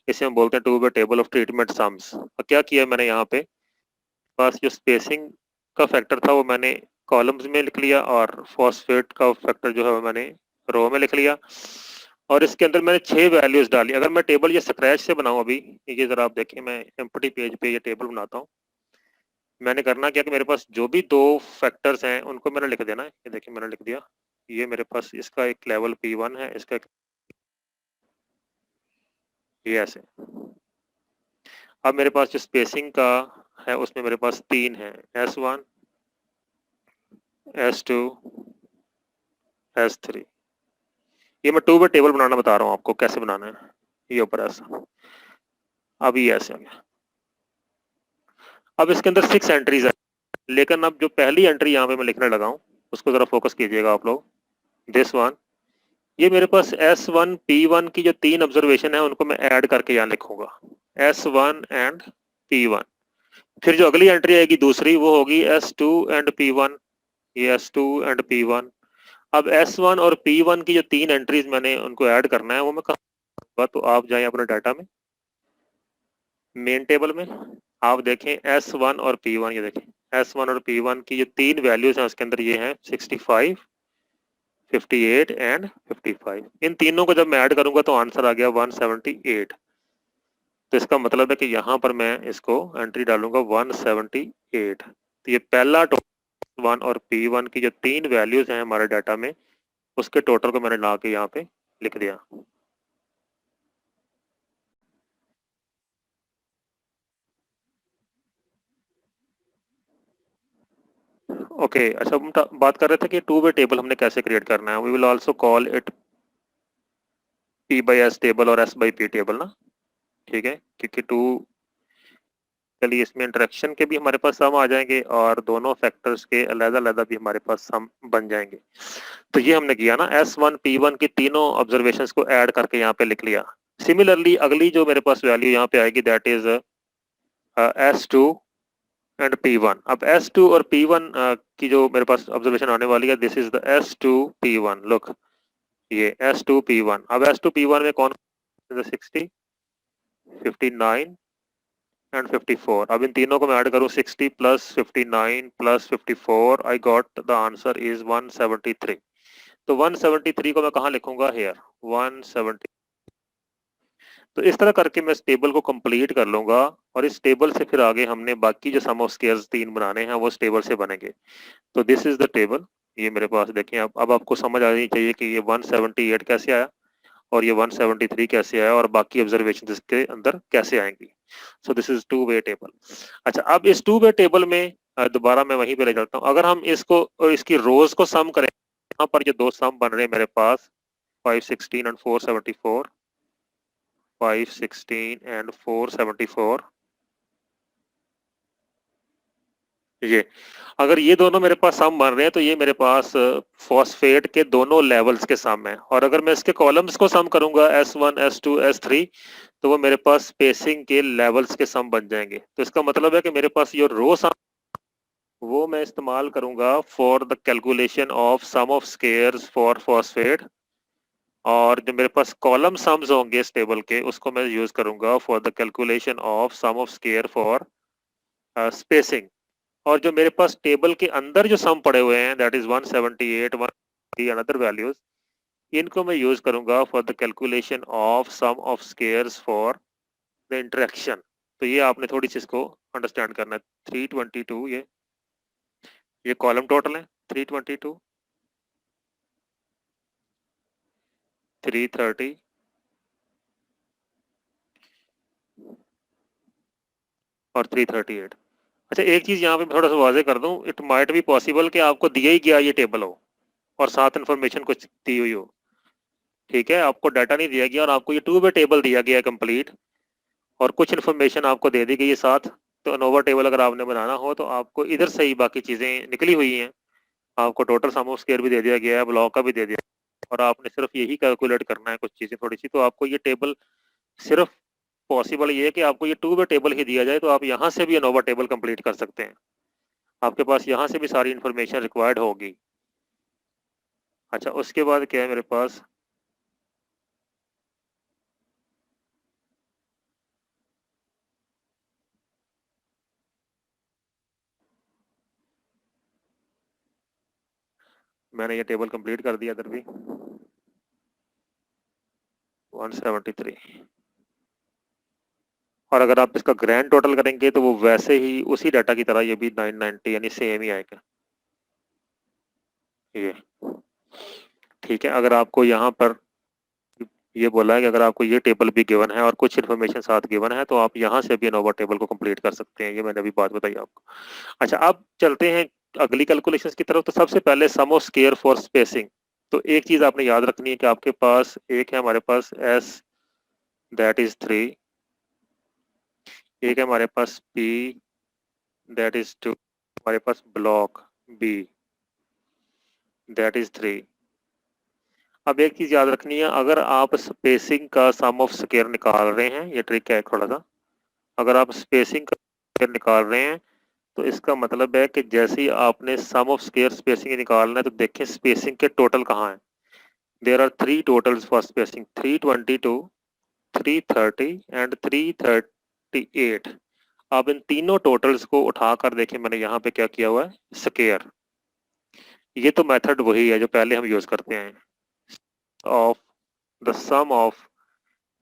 इसे हम बोलते हैं to way table of treatment sums. और क्या किया मैंने यहाँ पे, पास जो स्पेसिंग का फैक्टर था वो मैंने कॉलम्स में लिख लिया, और फॉस्फेट का फैक्टर जो है वो मैंने रो में लिख लिया, और इसके अंदर मैंने 6 वैल्यूज डाली। अगर मैं टेबल ये स्क्रैच से बनाऊं अभी, ये जरा आप देखें, मैं एम्प्टी पेज पे ये टेबल बनाता हूँ। मैंने करना क्या कि मेरे पास जो भी दो फैक्टर्स हैं उनको मैंने लिख देना है। ये देखिए मैंने लिख दिया, ये मेरे पास इसका एक लेवल P1 है, इसका एक, ये ऐसे। अब मेरे पास जो स्पेसिंग का है उसमें मेरे पास तीन है, S1, S2, S3। ये मैं टू वे टेबल बनाना बता रहा हूँ आपको कैसे बनाना है। ये ऊपर ऐसा, अब ये ऐसे आ गया। अब इसके अंदर 6 एंट्रीज है, लेकिन अब जो पहली एंट्री यहाँ पे मैं लिखने लगा हूँ उसको जरा फोकस कीजिएगा आप लोग, दिस वन। ये मेरे पास S1 P1 की जो तीन ऑब्जर्वेशन है उनको मैं ऐड करके यहाँ लिखूंगा, S1 एंड P1। फिर जो अगली एंट्री आएगी दूसरी वो होगी S2 एंड P1, ये S2 एंड P1। अब S1 और P1 की जो तीन एंट्रीज मैंने उनको ऐड करना है वो मैं कहाँ, तो आप जाए अपने डाटा में, मेन टेबल में, आप देखें S1 और P1, ये देखें S1 और P1 की जो तीन वैल्यूज हैं उसके अंदर ये हैं 65, 58 एंड 55। इन तीनों को जब मैं ऐड करूंगा तो आंसर आ गया 178। तो इसका मतलब है कि यहाँ पर मैं इसको एंट्री डालूंगा 178। तो ये पहला टोटल 1 और P1 की जो तीन वैल्यूज हैं हमारे डाटा में उसके टोटल को मैंने ला के यहाँ पे लिख दिया। ओके अच्छा, हम बात कर रहे थे कि टू वे टेबल हमने कैसे क्रिएट करना है। We will also call it P by S table और S बाई P टेबल ना, ठीक है, क्योंकि टू के लिए इसमें इंटरेक्शन के भी हमारे पास सम आ जाएंगे और दोनों फैक्टर्स के अलग-अलग भी हमारे पास सम बन जाएंगे। तो ये हमने किया ना, S1 P1 की तीनों ऑब्जर्वेशंस को ऐड करके यहाँ पे लिख लिया। सिमिलरली अगली जो मेरे पास वैल्यू यहाँ पे आएगी that is S2 and P1। अब S2 और P1 की जो मेरे पास ऑब्जर्वेशन आने वाली है, this is the S2 P1, look ये S2 P1। अब S2 P1 में कौन 60, 59 एंड 54। अब इन तीनों को मैं ऐड करूं, 60 plus 59 plus 54, I got the answer is 173। तो 173 को मैं कहाँ लिखूंगा, हेयर 170। तो इस तरह करके मैं इस टेबल को कंप्लीट कर लूंगा, और इस टेबल से फिर आगे हमने बाकी जो सम ऑफ स्क्वायर्स तीन बनाने हैं वो इस टेबल से बनेंगे। तो दिस इज द टेबल, ये मेरे पास देखें। अब आपको समझ आनी चाहिए कि ये 178 कैसे आया और ये 173 कैसे आया और बाकी ऑब्जर्वेशन इसके अंदर कैसे आएंगी। सो this is to way table. अच्छा, अब इस टू वे टेबल में दोबारा मैं वहीं पे ले जाता हूँ। अगर हम इसको और इसकी रोज को सम करें, यहाँ पर जो दो सम बन रहे हैं मेरे पास 516 एंड 474, 516 एंड 474, ये अगर ये दोनों मेरे पास सम बन रहे हैं तो ये मेरे पास फॉस्फेट के दोनों लेवल्स के सम है। और अगर मैं इसके कॉलम्स को सम करूंगा S1, S2, S3, तो वो मेरे पास स्पेसिंग के लेवल्स के सम बन जाएंगे। तो इसका मतलब है कि मेरे पास ये रो सम वो मैं इस्तेमाल करूंगा for the calculation of sum of squares for phosphate, और जो मेरे पास कॉलम सम्स होंगे इस टेबल के उसको मैं यूज करूंगा for the calculation of sum of square for spacing. और जो मेरे पास टेबल के अंदर जो सम पड़े हुए हैं दैट इज 178, 1 अनदर वैल्यूज, इनको मैं यूज करूंगा for the calculation of sum of squares for the interaction. तो ये आपने थोड़ी सी इसको अंडरस्टैंड करना है। 322 ये कॉलम टोटल है, 322, 330 और 338। अच्छा, एक चीज यहाँ पे थोड़ा सा वाजे कर दूं, इट माइट बी पॉसिबल कि आपको दिया ही गया ये टेबल हो और साथ इन्फॉर्मेशन कुछ दी हुई हो। ठीक है, आपको डाटा नहीं दिया गया और आपको ये 2 वे टेबल दिया गया है कंप्लीट, और कुछ इन्फॉर्मेशन आपको दे दी गई है साथ। तो अनोवा टेबल अगर आपने बनाना हो तो आपको इधर से ही बाकी चीजें निकली हुई हैं। आपको टोटल सम ऑफ स्क्वायर भी दे दिया गया है, ब्लॉक का भी दे दिया, और आपने सिर्फ यही कैलकुलेट करना है कुछ चीजें थोड़ी सी। तो आपको ये टेबल सिर्फ पॉसिबल ये है कि आपको ये 2 वे टेबल ही दिया जाए, तो आप यहाँ से भी अनोवा टेबल कंप्लीट कर सकते हैं। आपके पास यहाँ से भी सारी इन्फॉर्मेशन रिक्वायर्ड होगी। अच्छा, उसके बाद क्या है मेरे पास, मैंने ये टेबल कंप्लीट कर दिया इधर भी, 173। और अगर आप इसका ग्रैंड टोटल करेंगे तो वो वैसे ही उसी डाटा की तरह ये भी 990 यानी सेम ही आएगा ये। ठीक है, अगर आपको यहाँ पर ये बोला है कि अगर आपको ये टेबल भी गिवन है और कुछ इन्फॉर्मेशन साथ गिवन है तो आप यहाँ से भी अनोवा टेबल को कंप्लीट कर सकते हैं। ये मैंने अभी बात बताई आपको। अच्छा, अब चलते हैं अगली कैलकुलेशंस की तरफ। तो सबसे पहले सम ऑफ स्क्वायर फॉर स्पेसिंग। तो एक चीज आपने याद रखनी है कि आपके पास एक है हमारे पास एस, दैट इज 3, एक है हमारे पास पी, दैट इज 2, हमारे पास ब्लॉक बी, दैट इज 3। अब एक चीज याद रखनी है, अगर आप स्पेसिंग का सम ऑफ स्क्वायर निकाल रहे हैं, ये ट्रिक है थोड़ा सा, अगर आप स्पेसिंग का स्क्वायर निकाल रहे हैं तो इसका मतलब है कि जैसे ही आपने सम ऑफ स्क्वायर स्पेसिंग निकालना है तो देखें स्पेसिंग के टोटल कहाँ हैं। There are 3 totals for spacing, 322, 330 and 338। अब इन तीनों टोटल्स को उठाकर देखें, मैंने यहाँ पे क्या किया हुआ है, स्क्वायर। ये तो मेथड वही है जो पहले हम यूज करते हैं, of the sum of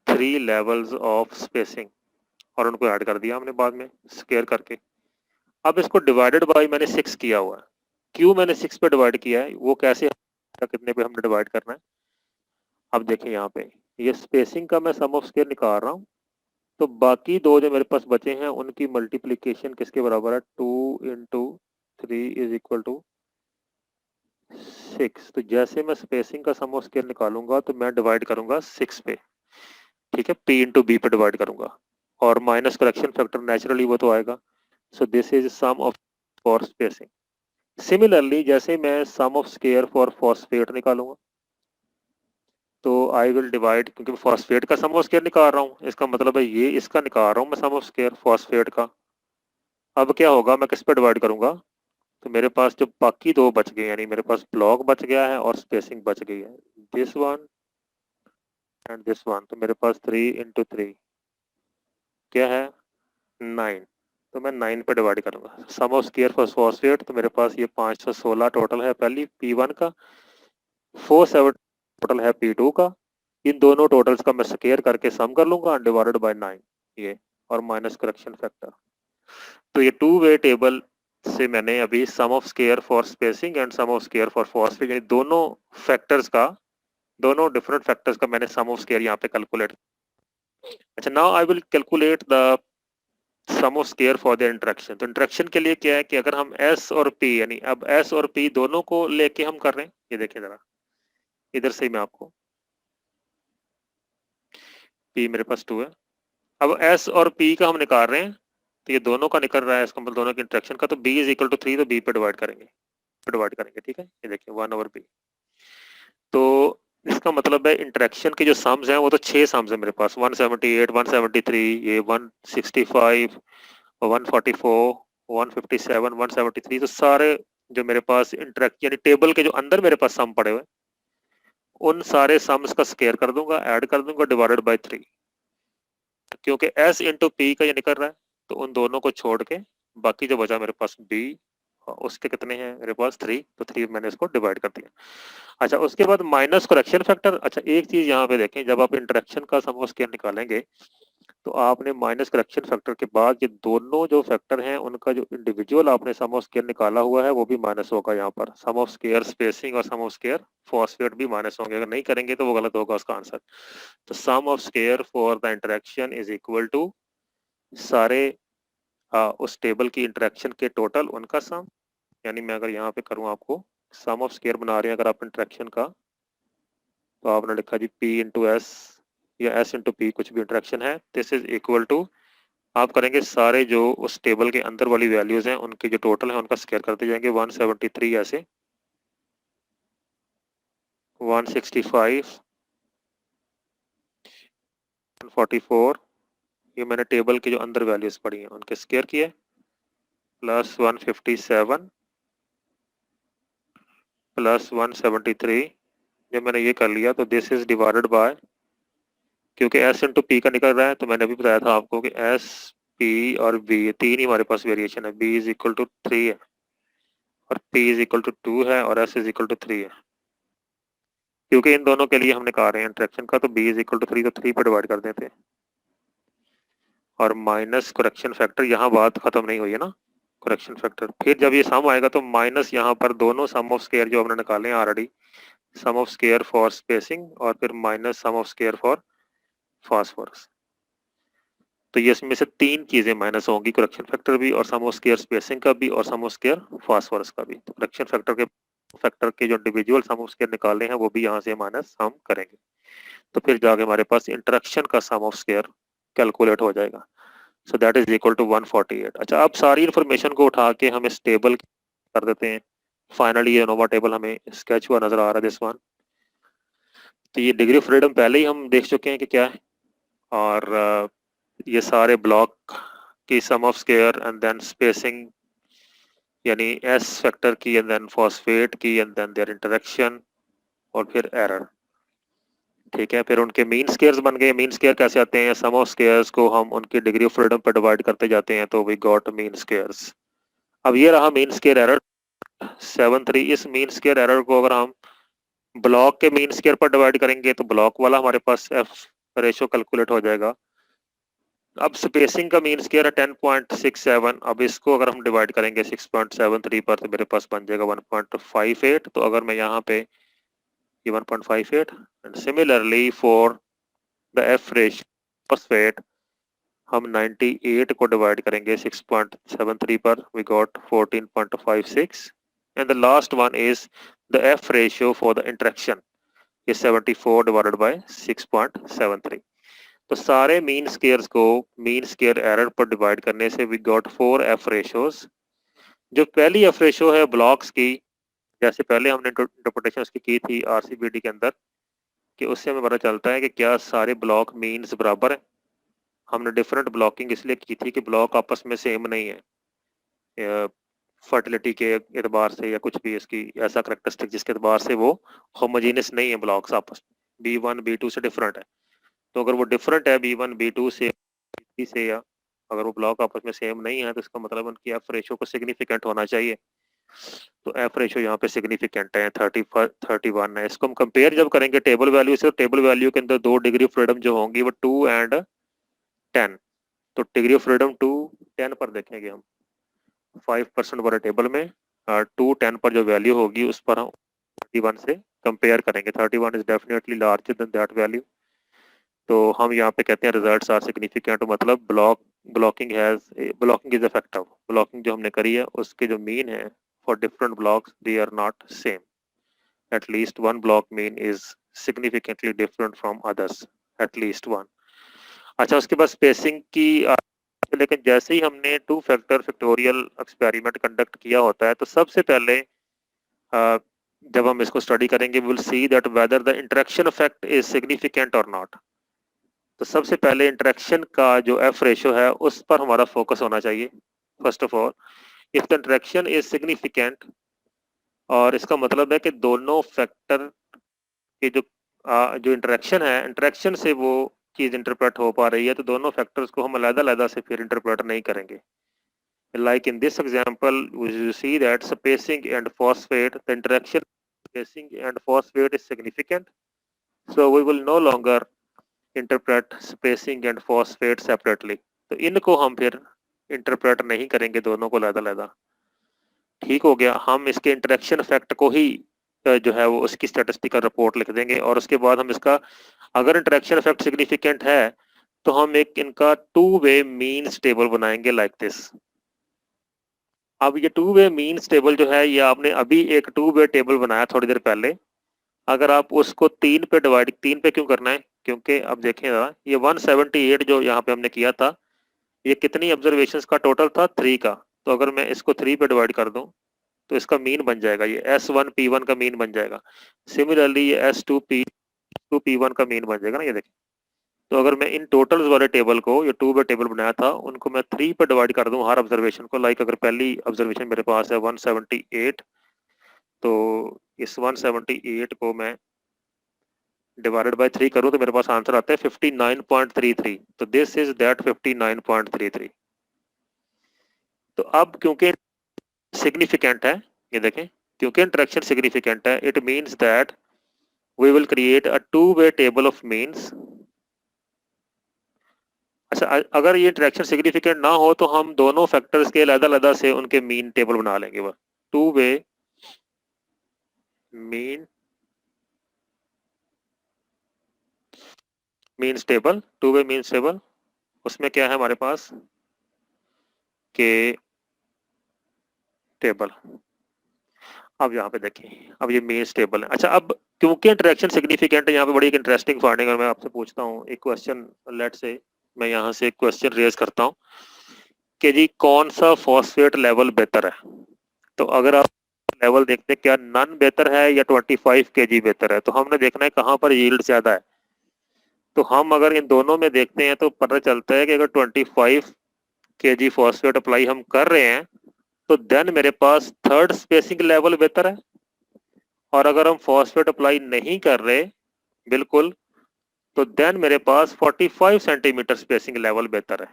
3 levels of spacing, और उनको ऐड कर दिया हमने बाद में स्क्वायर करके। अब इसको डिवाइडेड बाय मैंने 6 किया हुआ है। क्यों मैंने 6 पे डिवाइड किया है, वो कैसे, कितने पे हमने डिवाइड करना है। अब देखें यहाँ पे, ये स्पेसिंग का मैं सम ऑफ स्क्वायर निकाल रहा हूँ, तो बाकी दो जो मेरे पास बचे हैं उनकी मल्टीप्लीकेशन किसके बराबर है, 2 इंटू 3 इज इक्वल टू 6। तो जैसे मैं स्पेसिंग का सम ऑफ स्क्वायर निकालूंगा तो मैं डिवाइड करूंगा 6 पे। ठीक है, पी इंटू बी पे डिवाइड करूंगा, और माइनस करेक्शन फैक्टर नेचुरली वो तो आएगा। So this is sum of for spacing. Similarly जैसे मैं sum of square for phosphate निकालूंगा तो आई विल डिवाइड, क्योंकि फॉस्फेट का सम ऑफ स्क्वायर निकाल रहा हूँ, इसका मतलब है ये इसका निकाल रहा हूँ मैं सम ऑफ स्क्वायर फॉस्फेट का। अब क्या होगा, मैं किस पे डिवाइड करूंगा, तो मेरे पास जो बाकी दो बच गए, यानी मेरे पास ब्लॉक बच गया है और स्पेसिंग बच गई है, this one and this one. तो मेरे पास 3 इंटू 3 क्या है, 9। तो मैं 9 पे डिवाइड करूंगा सम ऑफ स्क्वायर फॉर फॉस्फेट। तो मेरे पास ये 516 टोटल है पहली P1 का, 47 टोटल है P2 का। इन दोनों टोटल्स का मैं स्क्वायर करके सम कर लूंगा डिवाइडेड बाय 9 ये, और माइनस करेक्शन फैक्टर। तो ये 2 वे टेबल से मैंने अभी sum of square for spacing and sum of square for phosphate, यानी दोनों फैक्टर्स का, दोनों डिफरेंट फैक्टर्स का मैंने सम ऑफ स्क्वायर यहाँ पे कैलकुलेट। अच्छा, now I will calculate the sum of square for the interaction. तो इंटरेक्शन के लिए क्या है कि अगर हम एस और पी, यानी अब एस और पी दोनों को लेके हम कर रहे हैं, ये देखिए जरा इधर से ही मैं आपको, पी मेरे पास 2 है, अब एस और पी का हम निकाल रहे हैं, तो ये दोनों का निकल रहा है, इसका मतलब दोनों के इंटरेक्शन का। तो बी इज इक्वल टू 3, तो बी पे डिवाइड करेंगे, ठीक है, ये देखिए 1 ओवर बी। तो इसका मतलब है इंटरेक्शन के जो सम्स हैं वो तो 6 सम्स है मेरे पास, 178, 173, ये 165, 144, 157, 173। तो सारे जो मेरे पास इंटरेक्ट यानी टेबल के जो अंदर मेरे पास सम पड़े हुए, उन सारे सम्स का स्केयर कर दूंगा, ऐड कर दूंगा डिवाइडेड बाय 3। क्योंकि एस इंटू पी का ये निकल रहा है, तो उन दोनों को छोड़ के बाकी जो बचा मेरे पास बी उसके कितने हैं मेरे पास 3, तो 3 मैंने इसको डिवाइड कर दिया। अच्छा, उसके बाद माइनस करेक्शन फैक्टर। अच्छा, एक चीज यहाँ पे देखें, जब आप इंटरेक्शन का सम ऑफ स्क्वायर निकालेंगे तो आपने माइनस करेक्शन फैक्टर के बाद ये दोनों जो फैक्टर हैं उनका जो इंडिविजुअल आपने सम ऑफ स्क्वायर निकाला हुआ है वो भी माइनस होगा। यहाँ पर सम ऑफ स्क्वायर स्पेसिंग और सम ऑफ स्क्वायर फॉस्फेट भी माइनस होंगे। अगर नहीं करेंगे तो वो गलत होगा उसका आंसर। तो sum of square for the interaction is equal to सारे उस टेबल की इंटरेक्शन के टोटल उनका सम। यानी मैं अगर यहाँ पे करूँ आपको सम ऑफ स्क्वायर बना रहे हैं अगर आप इंटरेक्शन का, तो आपने लिखा जी P इंटू एस या S इंटू P, कुछ भी इंटरेक्शन है, दिस इज इक्वल टू आप करेंगे सारे जो उस टेबल के अंदर वाली वैल्यूज हैं उनके जो टोटल है उनका स्क्वायर करते जाएंगे। 173 ऐसे 165 144, ये मैंने टेबल के जो अंदर वैल्यूज पढ़ी हैं उनके स्क्वायर किए, प्लस 157 प्लस 173। जब मैंने ये कर लिया तो दिस इज डिवाइडेड बाय, क्योंकि S इंटू पी का निकल रहा है तो मैंने अभी बताया था आपको कि S P और B तीन ही हमारे पास वेरिएशन है। B इज इक्वल टू 3 है और P इज इक्वल टू 2 है और S इज इक्वल टू 3 है। क्योंकि इन दोनों के लिए हम निकाल रहे हैं इंटरेक्शन का, तो B इज इक्वल टू 3, तो 3 पर डिवाइड कर देते हैं। और माइनस करेक्शन फैक्टर, यहाँ बात खत्म नहीं हुई है ना, करेक्शन फैक्टर। फिर जब ये सम आएगा तो माइनस यहाँ पर दोनों सम ऑफ स्क्वायर जो हमने निकाले हैं already, sum of square for spacing और फिर minus sum of square for phosphorus. तो ये इसमें से तीन चीजें माइनस होंगी, करेक्शन फैक्टर भी और सम ऑफ स्क्वायर स्पेसिंग का भी और सम ऑफ स्क्वायर फास्फोरस का भी। तो करेक्शन फैक्टर के जो इंडिविजुअल सम ऑफ स्क्वायर निकाले हैं वो भी यहाँ से माइनस हम करेंगे, तो फिर जाके हमारे पास इंटरेक्शन का सम ऑफ स्क्वायर कैलकुलेट हो जाएगा। So that is equal to 148। अच्छा, अब सारी इन्फॉर्मेशन को उठा के हम इस टेबल कर देते हैं। फाइनली ये नोवा टेबल हमें स्केच हुआ नजर आ रहा है, दिस वन। तो ये डिग्री ऑफ फ्रीडम पहले ही हम देख चुके हैं कि क्या है, और ये सारे ब्लॉक की sum of square and then spacing यानी एस फैक्टर की एंड देन फॉस्फेट की एंड देन देयर इंटरेक्शन और फिर एरर। ठीक है, फिर उनके मीन स्क्वायर्स बन गए। मीन स्क्वायर कैसे आते हैं, सम ऑफ स्क्वायर्स को हम उनकी डिग्री ऑफ फ्रीडम पर डिवाइड करते जाते हैं, तो वी गॉट मीन स्क्वायर्स। अब ये रहा मीन स्क्वायर एरर 73। इस मीन स्क्वायर एरर को अगर हम ब्लॉक के मीन स्क्वायर पर डिवाइड करेंगे तो ब्लॉक वाला हमारे पास एफ रेशो कैलकुलेट हो जाएगा। अब स्पेसिंग का मीन स्क्वायर है 10.67। अब इसको अगर हम डिवाइड करेंगे 6.73 पर तो मेरे पास बन जाएगा 1.58। तो अगर मैं यहाँ पे ये 1.58 and similarly for the F ratio phosphate हम 98 को डिवाइड करेंगे 6.73 पर, we got 14.56 and the last one is the F ratio for the interaction, ये 74 डिवाइडेड बाय 6.73। तो सारे मीन स्क्वायर्स को मीन स्क्वायर एरर पर डिवाइड करने से वी गॉट 4 एफ रेशियोज। जो पहली एफ रेशियो है ब्लॉक्स की, जैसे पहले हमने इंटरप्रिटेशन उसकी की थी आरसीबीडी के अंदर, कि उससे हमें पता चलता है कि क्या सारे ब्लॉक मीन्स बराबर है। हमने डिफरेंट ब्लॉकिंग इसलिए की थी कि ब्लॉक आपस में सेम नहीं है, फर्टिलिटी के एतबार से या कुछ भी इसकी ऐसा करेक्टरिस्टिक जिसके एतबार से वो होमोजीनियस नहीं है ब्लॉक्स आपस में, B1 B2 से डिफरेंट है। तो अगर वो डिफरेंट है B1 B2 से या अगर वो ब्लॉक आपस में सेम नहीं है तो इसका मतलब उनकी एफ रेशो को सिग्निफिकेंट होना चाहिए। तो एफ रेशो यहाँ पे सिग्निफिकेंट है, 31 है। इसको हम कंपेयर जब करेंगे टेबल वैल्यू से, टेबल वैल्यू के अंदर दो डिग्री ऑफ फ्रीडम जो होंगी वो 2 एंड 10। तो डिग्री ऑफ फ्रीडम 2 10 पर देखेंगे हम 5% वाले टेबल में, 2 10 पर जो वैल्यू होगी उस पर हम 31 से कंपेयर करेंगे। 31 is definitely larger than that value. तो हम यहाँ पे कहते हैं रिजल्ट्स आर सिग्निफिकेंट, मतलब ब्लॉकिंग इज इफेक्टिव। ब्लॉकिंग जो हमने करी है उसके जो मीन है for different blocks they are not same, at least one block mean is significantly different from others, at least one. अच्छा, उसके बाद स्पेसिंग की लेकिन जैसे ही हमने 2 फैक्टर फैक्टोरियल एक्सपेरिमेंट कंडक्ट किया होता है तो सबसे पहले जब हम इसको स्टडी करेंगे will see that whether the interaction effect is significant और नॉट। तो सबसे पहले इंटरेक्शन का जो एफ रेशो है उस पर हमारा फोकस होना चाहिए। First of all if the interaction is significant, और इसका मतलब है कि दोनों फैक्टर के जो इंटरेक्शन है, इंटरेक्शन से वो चीज इंटरप्रेट हो पा रही है, तो दोनों फैक्टर्स को हम अलग-अलग से फिर इंटरप्रेट नहीं करेंगे। Like in this example, you see that spacing and phosphate, the interaction spacing and phosphate is significant. So we will no longer interpret spacing and phosphate separately. तो इनको हम फिर इंटरप्रेट नहीं करेंगे दोनों को अलग-अलग। ठीक हो गया। हम इसके इंटरेक्शन इफेक्ट को ही जो है वो उसकी स्टैटिस्टिकल रिपोर्ट लिख देंगे और उसके बाद हम इसका अगर इंटरेक्शन इफेक्ट सिग्निफिकेंट है तो हम एक इनका टू वे मीन्स टेबल बनाएंगे लाइक दिस। अब ये टू वे मीन्स टेबल जो है ये आपने अभी एक टू वे टेबल बनाया थोड़ी देर पहले। अगर आप उसको 3 पे डिवाइड 3 पे क्यों करना है? क्योंकि अब देखें ज़रा ये 178 जो यहाँ पे हमने किया था ये कितनी ऑब्जर्वेशंस का टोटल था? 3 का। तो अगर मैं इसको 3 पे डिवाइड कर दूं तो इसका मीन बन जाएगा, ये S1P1 का मीन बन जाएगा। सिमिलरली ये S2P1 का मीन बन जाएगा ना, ये देखिए। तो अगर मैं इन टोटल्स वाले टेबल को, ये टू पे टेबल बनाया था, उनको मैं 3 पे डिवाइड कर दूं हर ऑब्जर्वेशन को। लाइक अगर पहली ऑब्जर्वेशन मेरे पास है 178, तो इस 178 को मैं डिवाइडेड बाय 3 करूं तो मेरे पास आंसर आता है 59.33। तो दिस इज दैट 59.33। तो अब क्योंकि सिग्निफिकेंट है, ये देखें, क्योंकि इंटरेक्शन सिग्निफिकेंट है, it means that we will create a two way table of means. अच्छा, अगर ये इंटरेक्शन सिग्निफिकेंट ना हो तो हम दोनों फैक्टर्स के अलग-अलग से उनके मीन टेबल बना लेंगे। वो two way mean means table, two way means table, उसमें क्या है हमारे पास के टेबल। अब यहाँ पे देखिए, अब ये मीन्स टेबल है। अच्छा, अब क्योंकि इंटरेक्शन सिग्निफिकेंट है, यहाँ पे बड़ी एक इंटरेस्टिंग फाइंडिंग है। मैं आपसे पूछता हूँ एक क्वेश्चन, लेट से मैं यहाँ से एक क्वेश्चन रेज करता हूँ कि जी कौन सा फॉस्फेट लेवल बेहतर है? तो अगर आप लेवल देखते हैं, क्या नन बेहतर है या 25 kg बेहतर है? तो हमने देखना है कहाँ पर यील्ड ज्यादा है। तो हम अगर इन दोनों में देखते हैं तो पता चलता है कि अगर 25 kg फॉस्फेट अप्लाई हम कर रहे हैं तो देन मेरे पास थर्ड स्पेसिंग लेवल बेहतर है। और अगर हम फॉस्फेट अप्लाई नहीं कर रहे बिल्कुल, तो देन मेरे पास 45 सेंटीमीटर स्पेसिंग लेवल बेहतर है।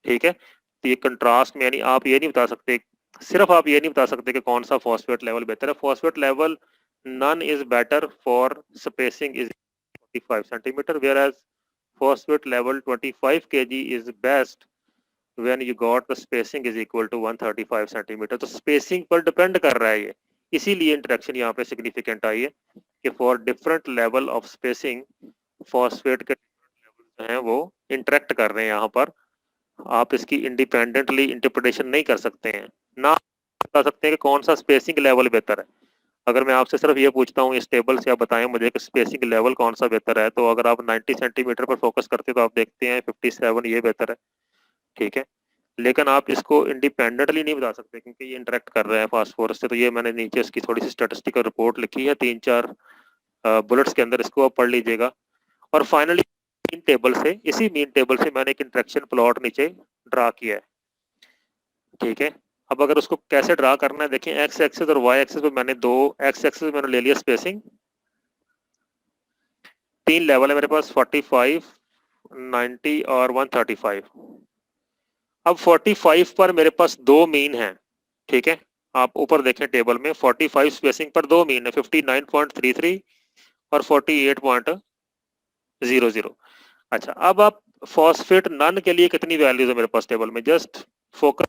ठीक है, तो ये कंट्रास्ट में, यानी आप ये नहीं बता सकते, सिर्फ आप ये नहीं बता सकते कि कौन सा फॉस्फेट लेवल बेहतर है। Phosphate level none is better for spacing is 45 centimetre, whereas phosphate level 25 kg is best when you got the spacing is equal to 135 centimetre. तो स्पेसिंग पर डिपेंड कर रहा है ये, इसीलिए इंटरेक्शन यहाँ पे सिग्निफिकेंट आई है कि for different level of spacing phosphate के लेवल हैं वो इंटरेक्ट कर रहे हैं यहाँ पर। आप इसकी इंडिपेंडेंटली इंटरप्रिटेशन नहीं कर सकते हैं, ना बता सकते हैं कि कौन सा स्पेसिंग लेवल बेहतर है। अगर मैं आपसे सिर्फ ये पूछता हूँ इस टेबल से आप बताएं मुझे कि स्पेसिंग लेवल कौन सा बेहतर है, तो अगर आप 90 सेंटीमीटर पर फोकस करते तो आप देखते हैं 57 ये बेहतर है। ठीक है, लेकिन आप इसको इंडिपेंडेंटली नहीं बता सकते क्योंकि ये इंटरेक्ट कर रहा है फास्फोरस से। तो ये मैंने नीचे इसकी थोड़ी सी स्टैटिस्टिकल रिपोर्ट लिखी है 3-4 बुलेट्स के अंदर, इसको आप पढ़ लीजिएगा। और फाइनली मीन टेबल से, इसी मीन टेबल से मैंने एक इंटरेक्शन प्लॉट नीचे ड्रा किया है। ठीक है, अब अगर उसको कैसे ड्रा करना है देखें, एक्स एक्सिस और वाई एक्सिस पे मैंने दो, एक्स एक्सिस मैंने ले लिया स्पेसिंग, 3 लेवल है मेरे पास 45, 90 और 135। अब 45 पर मेरे पास दो मीन है। ठीक है, आप ऊपर देखें टेबल में 45 स्पेसिंग पर दो मीन है, 59.33 और 48.00। अच्छा, अब आप फॉस्फेट नन के लिए कितनी वैल्यूज है मेरे पास टेबल में? Just focus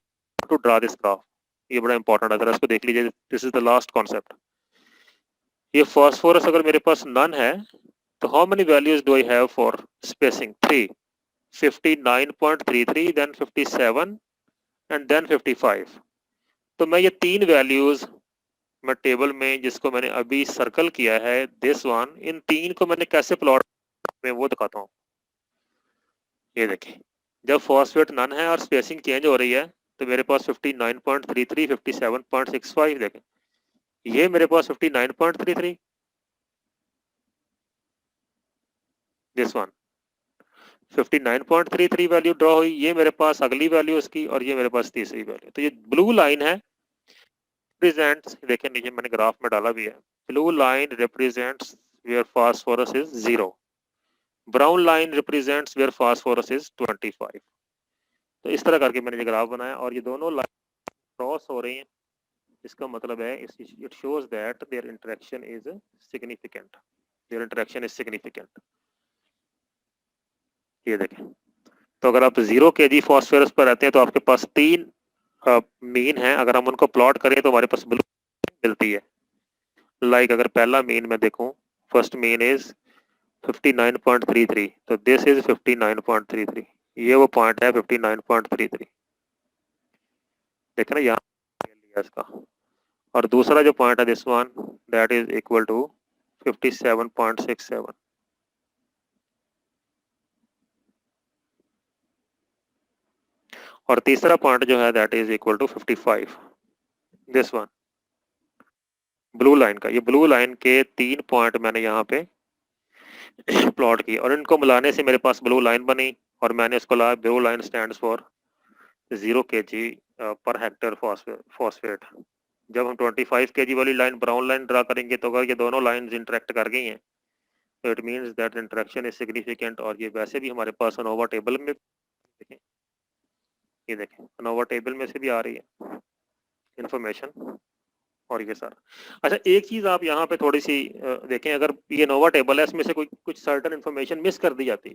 to draw this graph, ये बड़ा इंपॉर्टेंट है, इसको देख लीजिए। This is the last concept. ये फॉस्फोरस अगर मेरे पास नन है तो how many values do I have for spacing? 3, 59.33, then 57 and then 55। तो मैं ये तीन वैल्यूज मैं टेबल में जिसको मैंने अभी सर्कल किया है, दिस वन, इन तीन को मैंने कैसे प्लॉट में वो दिखाता हूँ। ये देखिए, जब फॉस्फेट नन है और स्पेसिंग चेंज हो रही है तो मेरे पास 59.33, 57.65, देखें ये मेरे पास 59.33, दिस वन 59.33 वैल्यू ड्रॉ हुई, ये मेरे पास अगली वैल्यू उसकी, और ये मेरे पास तीसरी वैल्यू। तो ये ब्लू लाइन है रिप्रेजेंट्स, देखें नीचे मैंने ग्राफ में डाला भी है, blue line represents where phosphorus is 0, brown line represents where phosphorus is 25। तो इस तरह करके मैंने ये ग्राफ बनाया और ये दोनों लाइन क्रॉस हो रही हैं, इसका मतलब है it shows that there interaction is significant, there interaction is significant. ये देखें, तो अगर आप 0 kg फॉस्फोरस पर रहते हैं तो आपके पास 3 मीन है, अगर हम उनको प्लॉट करें तो हमारे पास ब्लू मिलती है। लाइक अगर पहला मीन मैं देखूं, फर्स्ट मीन इज 59.33, तो दिस इज 59.33, ये वो पॉइंट है 59.33, देखे ना यहाँ लिया इसका। और दूसरा जो पॉइंट है this one, that is equal to 57.67, और तीसरा पॉइंट जो है that is equal to 55, this one blue line का। ये ब्लू लाइन के 3 पॉइंट मैंने यहाँ पे प्लॉट किए और इनको मिलाने से मेरे पास ब्लू लाइन बनी और मैंने इसको लाया, blue line stands for 0 kg per hectare phosphate. जब हम 25 kg वाली लाइन ब्राउन लाइन ड्रा करेंगे तो अगर ये दोनों लाइंस इंटरेक्ट कर गई हैं तो it means that interaction is significant. और ये वैसे भी हमारे पास अनोवा टेबल में देखें, ये देखें अनोवा टेबल में से भी आ रही है इंफॉर्मेशन। और ये सर अच्छा, एक चीज आप यहाँ पे थोड़ी सी देखें, अगर ये नोवा टेबल है इसमें से कोई कुछ सर्टन इन्फॉर्मेशन मिस कर दी जाती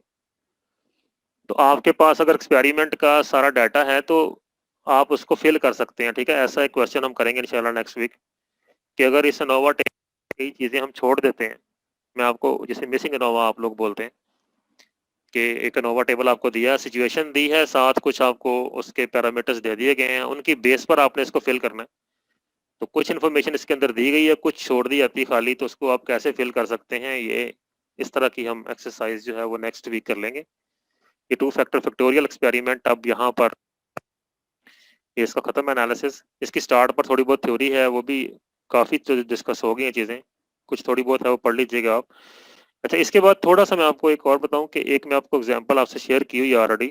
तो आपके पास अगर एक्सपेरिमेंट का सारा डाटा है तो आप उसको फिल कर सकते हैं। ठीक है, ऐसा एक क्वेश्चन हम करेंगे इंशाल्लाह नेक्स्ट वीक कि अगर इस नोवा टेबल की चीज़ें हम छोड़ देते हैं, मैं आपको जैसे मिसिंग नोवा आप लोग बोलते हैं कि एक नोवा टेबल आपको दिया, सिचुएशन दी है, साथ कुछ आपको उसके पैरामीटर्स दे दिए गए हैं, उनकी बेस पर आपने इसको फिल करना है। तो कुछ इन्फॉर्मेशन इसके अंदर दी गई है, कुछ छोड़ दी जाती है खाली, तो उसको आप कैसे फिल कर सकते हैं, ये इस तरह की हम एक्सरसाइज जो है वो नेक्स्ट वीक कर लेंगे। ये 2 फैक्टर फैक्टोरियल एक्सपेरिमेंट अब यहाँ पर ये इसका खत्म है एनालिसिस। इसकी स्टार्ट पर थोड़ी बहुत थ्योरी है, वो भी काफ़ी डिस्कस हो गई हैं चीज़ें, कुछ थोड़ी बहुत है वो पढ़ लीजिएगा आप। अच्छा, इसके बाद थोड़ा सा मैं आपको एक और बताऊं कि एक मैं आपको एग्जांपल आपसे शेयर की हुई है ऑलरेडी,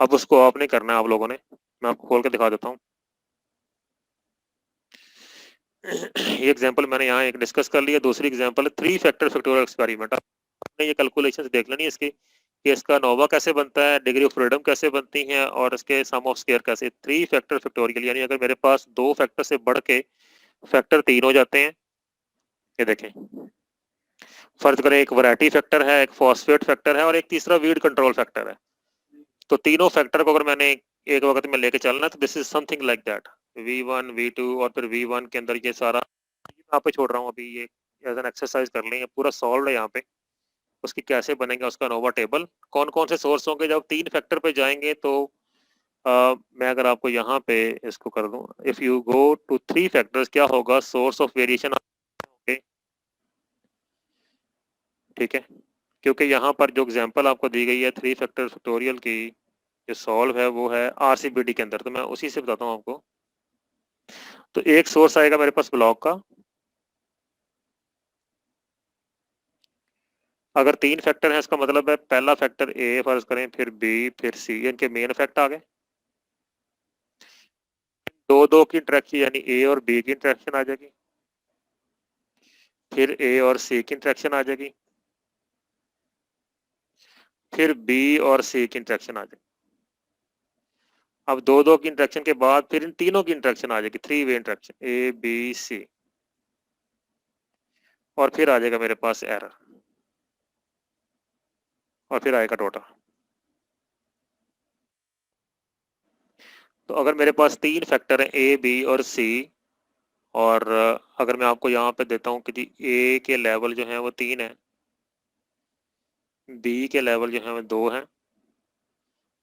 अब उसको आपने करना है आप लोगों ने, मैं आपको खोल के दिखा देता हूँ। ये एग्जांपल मैंने यहाँ एक डिस्कस कर लिया। दूसरी एग्जांपल है 3 फैक्टर फैक्टोरियल एक्सपेरिमेंट। आपने ये कैलकुलेशंस देख लेनी है इसकी कि इसका नोवा कैसे बनता है, डिग्री ऑफ फ्रीडम कैसे बनती है और इसके सम ऑफ स्क्वायर कैसे। 3 फैक्टर फैक्टोरियल यानी अगर मेरे पास 2 फैक्टर से बढ़ के फैक्टर 3 हो जाते हैं। ये देखें, फर्ज करें एक वैरायटी फैक्टर है, एक फॉस्फेट फैक्टर है और एक तीसरा वीड कंट्रोल फैक्टर है। तो तीनों फैक्टर को अगर मैंने एक वक्त में लेके चलना तो this is something like that, V1 V2 और फिर V1 के अंदर ये सारा यहाँ पे छोड़ रहा हूँ अभी, ये एज एन एक्सरसाइज कर लेंगे, पूरा सॉल्व है यहाँ पे। उसकी कैसे बनेगा उसका नोवा टेबल, कौन कौन से सोर्स होंगे। जब 3 फैक्टर पे जाएंगे तो मैं अगर आपको यहाँ पे इसको कर दूं, if you go to 3 factors क्या होगा, सोर्स ऑफ वेरिएशन होंगे। ठीक है, क्योंकि यहाँ पर जो एग्जांपल आपको दी गई है 3 फैक्टर फैक्टोरियल की, जो सॉल्व है वो है RCBD के अंदर, तो मैं उसी से बताता हूँ आपको। तो एक सोर्स आएगा मेरे पास ब्लॉक का, अगर 3 फैक्टर है इसका मतलब है पहला फैक्टर A फर्ज करें, फिर B, फिर C, इनके मेन फैक्ट आ गए। दो दो की इंटरेक्शन यानी A और B की इंटरेक्शन आ जाएगी, फिर A और C की इंटरेक्शन आ जाएगी, फिर B और C की इंटरेक्शन आ जाएगी। अब दो दो की इंटरेक्शन के बाद फिर इन तीनों की इंटरेक्शन आ जाएगी, 3 way interaction A B C, और फिर आ जाएगा मेरे पास एरर और फिर आएगा टोटल। तो अगर मेरे पास 3 फैक्टर हैं A B और C, और अगर मैं आपको यहाँ पे देता हूँ कि जी A के लेवल जो है वो 3 है, B के लेवल जो है वो 2 हैं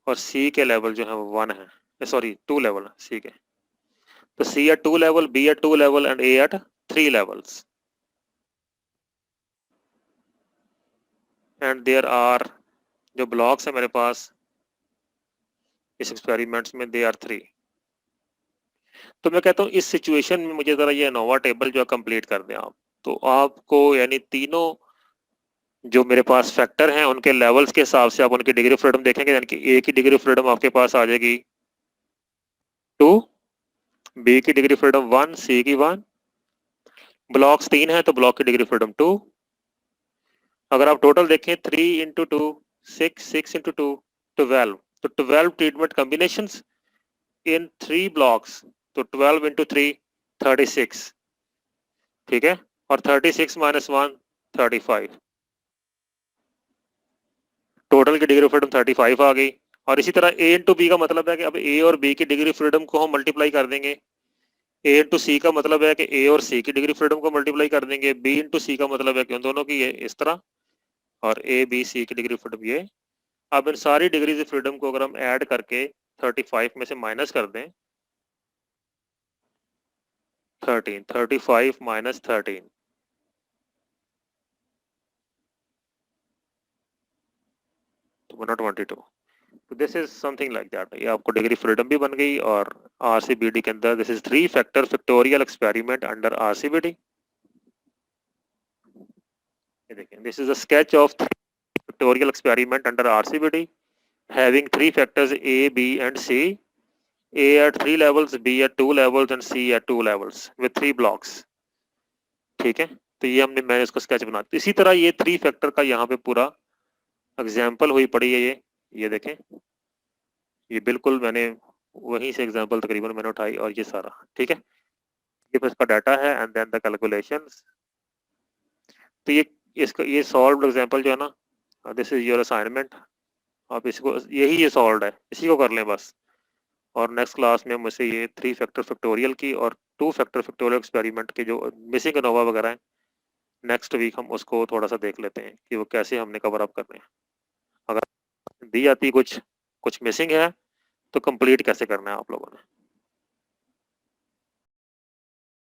और C के लेवल जो है वो 1 है, सॉरी 2 लेवल C के। तो C at 2 level, B at 2 level and A at 3 levels, and there are जो ब्लॉक्स है मेरे पास इस एक्सपेरिमेंट्स में, दे आर 3। तो मैं कहता हूँ इस सिचुएशन में मुझे जरा ये नोवा टेबल जो है कंप्लीट कर दें आप, तो आपको यानी तीनों जो मेरे पास फैक्टर हैं उनके लेवल्स के हिसाब से आप उनकी डिग्री ऑफ फ्रीडम देखेंगे, यानी कि A की डिग्री ऑफ फ्रीडम आपके पास आ जाएगी 2, B की डिग्री ऑफ फ्रीडम 1, C की 1, ब्लॉक्स 3 है तो ब्लॉक की डिग्री ऑफ फ्रीडम 2। अगर आप टोटल देखें 3 into 2 6, 6 into 2 12, तो 12 ट्रीटमेंट कॉम्बिनेशंस इन 3 ब्लॉक्स, तो 12 इंटू 3 36, ठीक है, और 36 माइनस 1 35, टोटल की डिग्री ऑफ फ्रीडम 35 आ गई। और इसी तरह ए इंटू बी का मतलब है कि अब ए और बी की डिग्री फ्रीडम को हम मल्टीप्लाई कर देंगे। ए इंटू सी का मतलब है कि ए और सी की डिग्री फ्रीडम को मल्टीप्लाई कर देंगे। बी इंटू सी का मतलब है कि उन दोनों की ये इस तरह, और ए बी सी की डिग्री फ्रीडम ये। अब इन सारी डिग्रीज ऑफ फ्रीडम को अगर हम ऐड करके 35 में से माइनस कर दें, 13, 35 माइनस 13, तो बना 22। तो this is something like that. ये आपको डिग्री फ्रीडम भी बन गई। और आरसीबीडी के अंदर this is 3 factor factorial experiment under RCBD. ये देखें, this is a sketch of factorial experiment under RCBD having 3 factors A B and C, A at 3 levels, B at 2 levels and C at 2 levels with 3 blocks, ठीक है। तो ये मैंने इसको sketch बना दिया। इसी तरह ये 3 फैक्टर का यहाँ पे पूरा एग्जाम्पल हुई पड़ी है। ये देखें, ये बिल्कुल मैंने वहीं से एग्जाम्पल तकरीबन मैंने उठाई, और ये सारा ठीक है, ये इसका डाटा है एंड देन द कैलकुलेशंस। तो ये सॉल्व्ड एग्जाम्पल जो है ना, दिस इज योर असाइनमेंट। आप इसको, यही ये सॉल्व्ड है, इसी को कर लें बस। और नेक्स्ट क्लास में मुझसे ये 3 फैक्टर फैक्टोरियल की और 2 फैक्टर फैक्टोरियल एक्सपेरिमेंट के जो मिसिंग एनोवा वगैरह है, नेक्स्ट वीक हम उसको थोड़ा सा देख लेते हैं कि वो कैसे हमने कवर अप करने हैं। अगर दी जाती कुछ मिसिंग है तो कंप्लीट कैसे करना है आप लोगों ने।